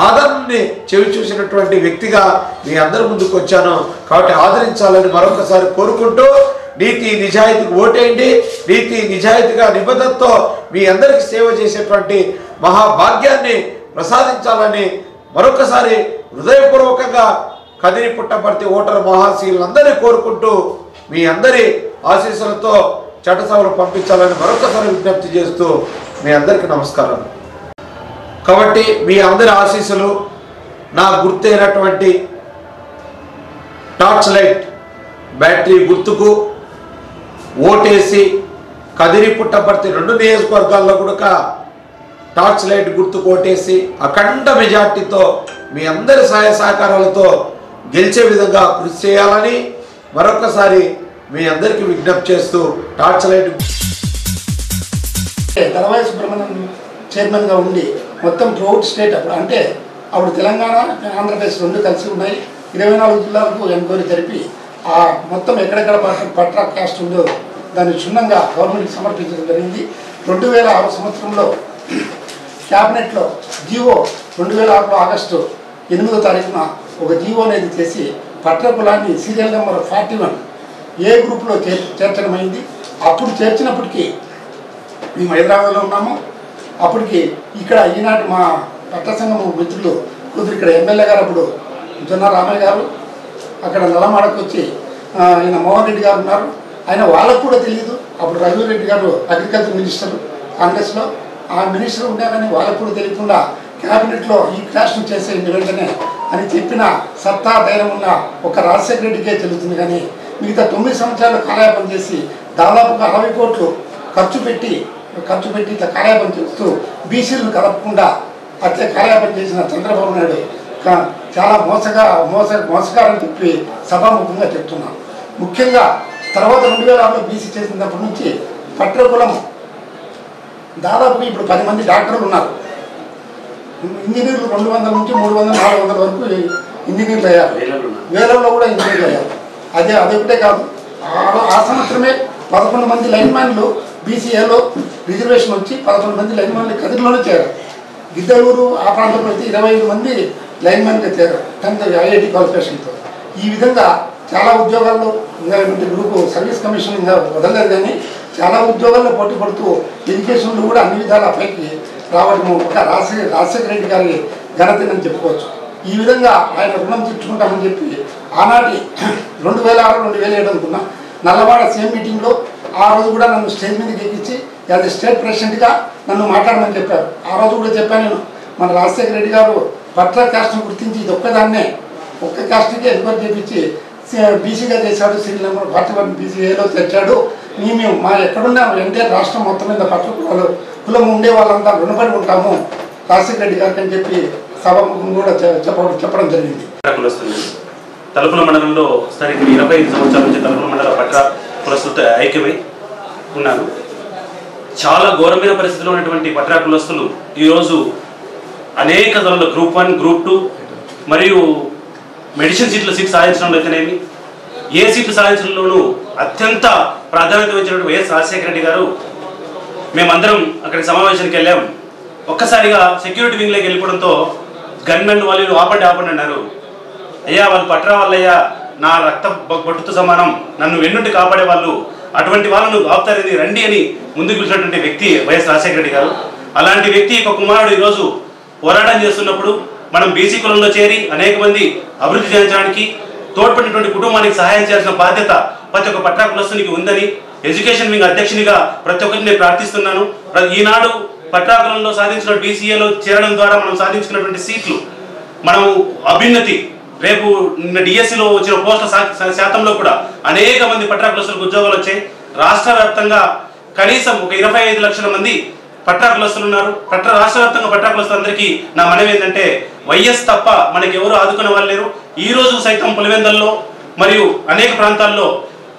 S5: ఆదరణని చెవి చూసినటువంటి వ్యక్తిగా మీ అందరి ముందుకు వచ్చాను. కాబట్టి ఆదరించాలని మరొకసారి కోరుకుంటూ నీతి నిజాయితీకి ఓటేయండి. నీతి నిజాయితీగా నిబద్ధతతో మీ అందరికీ సేవ చేసేటువంటి మహాభాగ్యాన్ని ప్రసాదించాలని మరొకసారి హృదయపూర్వకంగా కదిరి పుట్టపర్తి ఓటర్ మహాశీలందరినీ కోరుకుంటూ మీ అందరి ఆశీస్సులతో చట్టసభలు పంపించాలని మరొకసారి విజ్ఞప్తి చేస్తూ మీ అందరికీ నమస్కారం. కాబట్టి మీ అందరి ఆశీస్సులు నా గుర్తైనటువంటి టార్చ్ లైట్ బ్యాటరీ గుర్తుకు ఓటేసి కదిరి పుట్టపర్తి 2 నియోజకవర్గాల్లో కూడా టార్చ్ లైట్ గుర్తుకు ఓటేసి అఖండ మెజార్టీతో మీ అందరి సహాయ సహకారాలతో గెలిచే విధంగా కృషి చేయాలని మరొకసారి మీ అందరికీ విజ్ఞప్తి చేస్తూ టార్చ్ లైట్
S6: దళవాయి సుబ్రహ్మణ్యం చైర్మన్గా ఉండి మొత్తం త్రూఅవుట్ స్టేట్ అంటే అప్పుడు తెలంగాణ ఆంధ్రప్రదేశ్ 2 కలిసి ఉన్నాయి. 24 జిల్లాలకు ఎంక్వైరీ జరిపి ఆ మొత్తం ఎక్కడెక్కడ పట్రా కాస్ట్ ఉందో దాన్ని క్షుణ్ణంగా గవర్నమెంట్కి సమర్పించడం జరిగింది. 2006 సంవత్సరంలో క్యాబినెట్లో జీవో 2006 ఆగస్టు 8వ తారీఖున ఒక జీవో అనేది చేసి పట్ల కులాన్ని సీరియల్ నెంబర్ 41 ఏ గ్రూప్లో చేర్చడమైంది. అప్పుడు చేర్చినప్పటికీ మేము హైదరాబాద్లో ఉన్నాము. అప్పటికి ఇక్కడ ఈనాటి మా పట్ల సంఘం మిత్రులు కూతురు ఇక్కడ ఎమ్మెల్యే గారు అప్పుడు జొన్న రామయ్య గారు అక్కడ నల్లమాడకు వచ్చి ఆయన మోహన్ రెడ్డి గారు ఉన్నారు. ఆయన వాళ్ళకు కూడా తెలియదు. అప్పుడు రఘువీరెడ్డి గారు అగ్రికల్చర్ మినిస్టర్ కాంగ్రెస్లో ఆ మినిస్టర్ ఉండాలని వాళ్ళకు కూడా తెలియకుండా క్యాబినెట్లో ఈ క్లాష్ను చేసే వెంటనే అని చెప్పిన సత్తా ధైర్యం ఉన్న ఒక రాజశేఖర రెడ్డికే చెల్లుతుంది. కానీ మిగతా 9 సంవత్సరాలు కాలయాపన చేసి దాదాపుగా 60 కోట్లు ఖర్చు పెట్టి ఇట్లా కాలయాపన చేస్తూ బీసీలను కలపకుండా అట్లే కాలయాపన చేసిన చంద్రబాబు నాయుడు చాలా మోసగారని చెప్పి సభాముఖంగా చెప్తున్నాను. ముఖ్యంగా తర్వాత 2006లో బీసీ చేసినప్పటి నుంచి పట్ల కులం దాదాపుగా ఇప్పుడు 10 మంది డాక్టర్లు ఉన్నారు. ఇంజనీర్లు 200 నుంచి 300, 400 వరకు ఇంజనీర్లు అయ్యారు. వేలంలో కూడా ఇంజనీర్లు అయ్యారు. అదొకటే కాదు, ఆ సంవత్సరమే 11 మంది లైన్మ్యాన్లు బీసీఏలో రిజర్వేషన్ వచ్చి 11 మంది లైన్మ్యాన్లు కదిరిలోనే చేరారు. గిద్దలూరు ఆ ప్రాంతంలో అయితే 25 మంది లైన్మ్యాన్గా చేరారు 10th IIT క్వాలిఫికేషన్తో. ఈ విధంగా చాలా ఉద్యోగాల్లో ఇంకా గ్రూపు సర్వీస్ కమిషన్ ఇంకా వదలలేదు. కానీ చాలా ఉద్యోగాల్లో పోటీ పడుతూ ఎడ్యుకేషన్లో కూడా అన్ని విధాల పైకి రావడం ఒక రాజశేఖర రెడ్డి గారి ఘనతని చెప్పుకోవచ్చు. ఈ విధంగా ఆయన రుణం తీర్చుకుంటామని చెప్పి ఆనాటి 2006, 2007 అనుకున్నా నల్లవాడ సేమ్ మీటింగ్లో ఆ రోజు కూడా నన్ను స్టేజ్ మీదకి ఎక్కించి యాజ్ స్టేట్ ప్రెసిడెంట్గా నన్ను మాట్లాడమని చెప్పారు. ఆ రోజు కూడా చెప్పాను నేను, మన రాజశేఖర రెడ్డి గారు పట్ల కాస్ట్ను గుర్తించి ఇది ఒక్క కాస్ట్కి ఎంక్వైరీ చేయించి బీసీగా చేశాడు. సీరియల్ నెంబర్ 41 బీసీఏలో తెచ్చాడు. మేము మా ఎక్కడున్నా ఎన్టీఆర్ రాష్ట్రం మొత్తం మీద పట్ల కులం ఉండే వాళ్ళంతా రుణపడి ఉంటాము రాజశేఖర రెడ్డి గారికి అని చెప్పి సభాముఖం కూడా చెప్పడం జరిగింది.
S7: తలుపుల మండలంలో సరిగ్గా 25 సంవత్సరాల నుంచి తలుపుల మండల పట్ల కులస్తులతో ఐక్యమై ఉన్నాను. చాలా ఘోరమైన పరిస్థితిలో ఉన్నటువంటి పట్రా కులస్తులు ఈరోజు అనేక ధరల గ్రూప్ 1, గ్రూప్ 2 మరియు మెడిసిన్ సీట్లు 6 సాధించడంలో అయితేనేమి ఏ సీట్లు సాధించడంలోనూ అత్యంత ప్రాధాన్యత ఇచ్చినటువంటి వైఎస్ రాజశేఖర రెడ్డి గారు మేమందరం అక్కడికి సమావేశానికి వెళ్ళాం. ఒక్కసారిగా సెక్యూరిటీ వింగ్లోకి వెళ్ళిపోవడంతో గన్మెన్ వాళ్ళు ఆపండి అన్నారు. అయ్యా వాళ్ళు పట్రా వాళ్ళయ్యా, నా రక్త బొట్టుతో సమానం, నన్ను వెన్నుండి కాపాడే వాళ్ళు, అటువంటి వాళ్ళను ఆపుతారని రండి అని ముందుకు పిలిచినటువంటి వ్యక్తి వైఎస్ రాజశేఖర రెడ్డి గారు. అలాంటి వ్యక్తి ఒక కుమారుడు ఈరోజు పోరాటం చేస్తున్నప్పుడు మనం బీసీ కులంలో చేరి అనేక మంది అభివృద్ధి చేయించడానికి తోడ్పడినటువంటి కుటుంబానికి సహాయం చేయాల్సిన బాధ్యత ప్రతి ఒక్క పట్రా కులస్తునికి ఉందని ఎడ్యుకేషన్ వింగ్ అధ్యక్షునిగా ప్రతి ఒక్కరిని నేను ప్రార్థిస్తున్నాను. ఈనాడు పట్రా కులంలో సాధించిన బీసీఏలో చేరడం ద్వారా మనం సాధించుకున్నటువంటి సీట్లు, మనం అభ్యున్నతి, రేపు డిఎస్సిలో వచ్చిన పోస్టుల శాతంలో కూడా అనేక మంది పట్రా కులస్తులకు ఉద్యోగాలు వచ్చాయి. రాష్ట్ర వ్యాప్తంగా కనీసం ఒక 25 లక్షల మంది పట్రా కులస్తులు ఉన్నారు. రాష్ట్ర వ్యాప్తంగా పట్రా కులస్తులందరికీ నా మనవి ఏంటంటే వైఎస్ తప్ప మనకి ఎవరు ఆదుకునే వాళ్ళు లేరు. ఈ రోజు సైతం పులివెందల్లో మరియు అనేక ప్రాంతాల్లో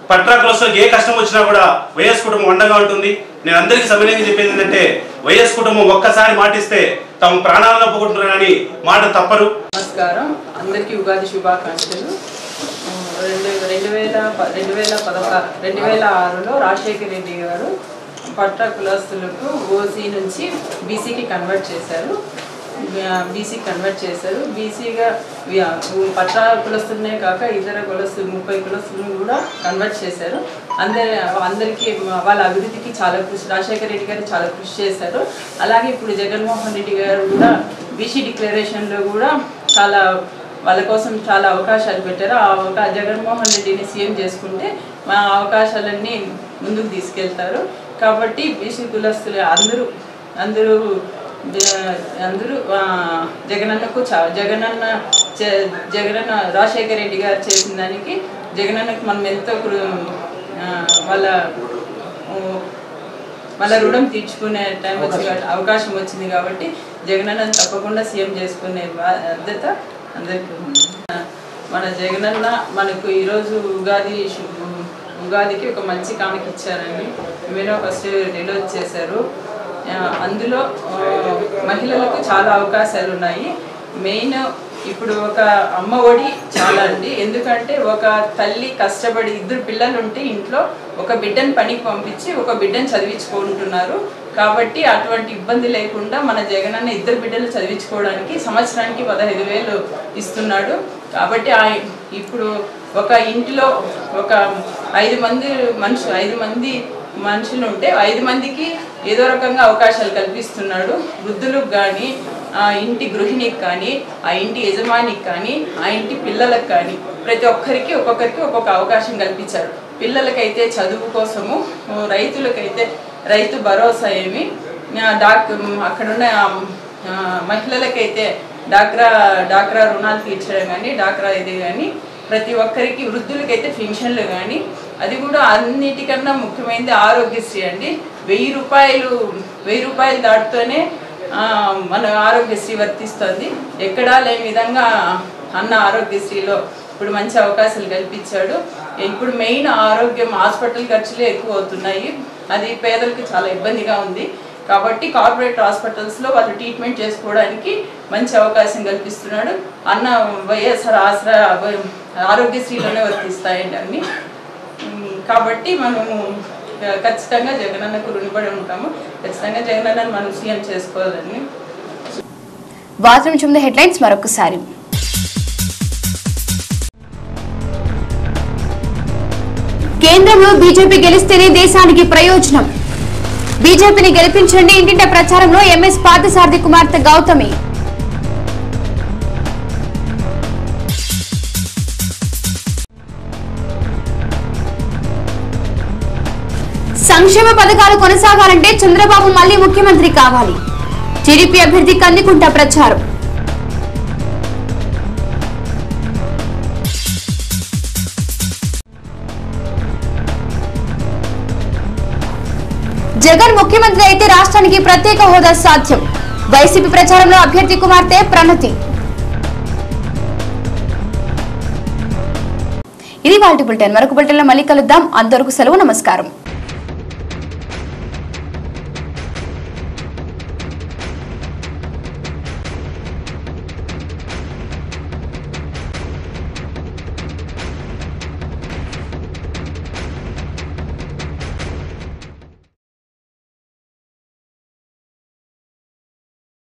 S7: పట్రా కులస్తులకు ఏ కష్టం వచ్చినా కూడా వైఎస్ కుటుంబం అండగా ఉంటుంది. నేను అందరికీ సమయంగా చెప్పేది ఏంటంటే వైఎస్ కుటుంబం ఒక్కసారి మాటిస్తే తమ ప్రాణాలను పోగొట్టుకున్నారని మాట తప్పరు.
S23: నమస్కారం, అందరికీ ఉగాది శుభాకాంక్షలు. 2006లో రాజశేఖర రెడ్డి గారు పట్రా కులస్తులకు ఓసీ నుంచి బీసీకి కన్వర్ట్ చేశారు. బీసీగా పట్రా కులస్తులనే కాక ఇతర కులస్తులు 30 కులస్తులను కూడా కన్వర్ట్ చేశారు. అందరికీ వాళ్ళ అభివృద్ధికి చాలా రాజశేఖర రెడ్డి గారు చాలా కృషి చేశారు. అలాగే ఇప్పుడు జగన్మోహన్ రెడ్డి గారు కూడా బీసీ డిక్లరేషన్లో కూడా చాలా వాళ్ళ కోసం చాలా అవకాశాలు పెట్టారు. ఆ జగన్మోహన్ రెడ్డిని సీఎం చేసుకుంటే మా అవకాశాలన్నీ ముందుకు తీసుకెళ్తారు. కాబట్టి బీసీ కులస్తులు అందరూ జగనన్నకు జగనన్న రాజశేఖర రెడ్డి గారు చేసిన దానికి జగనన్నకు మనం ఎంతో వాళ్ళ రుణం తీర్చుకునే టైం వచ్చి అవకాశం వచ్చింది. కాబట్టి జగనన్న తప్పకుండా సీఎం చేసుకునే బాధ్యత అందరికీ. మన జగనన్న మనకు ఈరోజు ఉగాదికి ఒక మంచి కానుక ఇచ్చారండి. ఏమైనా ఫస్ట్ రిలీజ్ చేశారు. అందులో మహిళలకు చాలా అవకాశాలు ఉన్నాయి. మెయిన్ ఇప్పుడు ఒక అమ్మ ఒడి చాలా అండి. ఎందుకంటే ఒక తల్లి కష్టపడి 2 పిల్లలు ఉంటే ఇంట్లో ఒక బిడ్డను పనికి పంపించి ఒక బిడ్డను చదివించుకుంటున్నారు. కాబట్టి అటువంటి ఇబ్బంది లేకుండా మన జగనన్న 2 బిడ్డలు చదివించుకోవడానికి సంవత్సరానికి 15,000 ఇస్తున్నాడు. కాబట్టి ఇప్పుడు ఒక ఇంటిలో ఒక 5 మంది మనుషులు ఉంటే 5 మందికి ఏదో రకంగా అవకాశాలు కల్పిస్తున్నాడు. వృద్ధులకు కానీ, ఇంటి గృహిణికి కానీ, ఆ ఇంటి యజమానికి కానీ, ఆ ఇంటి పిల్లలకు కానీ ప్రతి ఒక్కరికి ఒక్కొక్క అవకాశం కల్పించారు. పిల్లలకైతే చదువు కోసము, రైతులకైతే రైతు భరోసా ఏమి, అక్కడున్న మహిళలకైతే డాక్రా రుణాలు తీర్చడం కానీ, డాక్రా ఇది కానీ, ప్రతి ఒక్కరికి వృద్ధులకైతే పెన్షన్లు కానీ, అది కూడా అన్నిటికన్నా ముఖ్యమైనది ఆరోగ్యశ్రీ అండి. 1000 రూపాయలు దాటితోనే మన ఆరోగ్యశ్రీ వర్తిస్తుంది. ఎక్కడా లేని విధంగా అన్న ఆరోగ్యశ్రీలో ఇప్పుడు మంచి అవకాశాలు కల్పించాడు. ఇప్పుడు మెయిన్ ఆరోగ్యం హాస్పిటల్ ఖర్చులే ఎక్కువ అవుతున్నాయి. అది పేదలకు చాలా ఇబ్బందిగా ఉంది. కాబట్టి కార్పొరేట్ హాస్పిటల్స్లో వాళ్ళు ట్రీట్మెంట్ చేసుకోవడానికి మంచి అవకాశం కల్పిస్తున్నాడు. అన్న వైఎస్ఆర్ ఆసరా ఆరోగ్యశ్రీలోనే వర్తిస్తాయండి అన్ని. కాబట్టి మనము ఖచ్చితంగా జగనన్నకు రుణపడి ఉంటాము. ఖచ్చితంగా జగనన్నను మనం సీఎం చేసుకోవాలని.
S1: వార్తల నుంచి హెడ్లైన్స్ మరొకసారి. కేంద్రంలో బీజేపీ గెలిస్తేనే దేశానికి ప్రయోజనం. బీజేపీని గెలిపించండి ఇంటింట ప్రచారంలో ఎంఎస్ పార్థసారథి కుమార్తె గౌతమి. సంక్షేమ పథకాలు కొనసాగాలంటే చంద్రబాబు మళ్లీ ముఖ్యమంత్రి కావాలి. టీడీపీ అభ్యర్థి కందికుంట ప్రచారం. జగన్ ముఖ్యమంత్రి అయితే రాష్ట్రానికి ప్రత్యేక హోదా సాధ్యం. వైసీపీ ప్రచారంలో అభ్యర్థి కుమార్తె ప్రణతి. ఇది వాల్టి బులెటిన్. మరొక బులెటిన్లో మళ్ళీ కలుద్దాం. అంతవరకు సెలవు. నమస్కారం.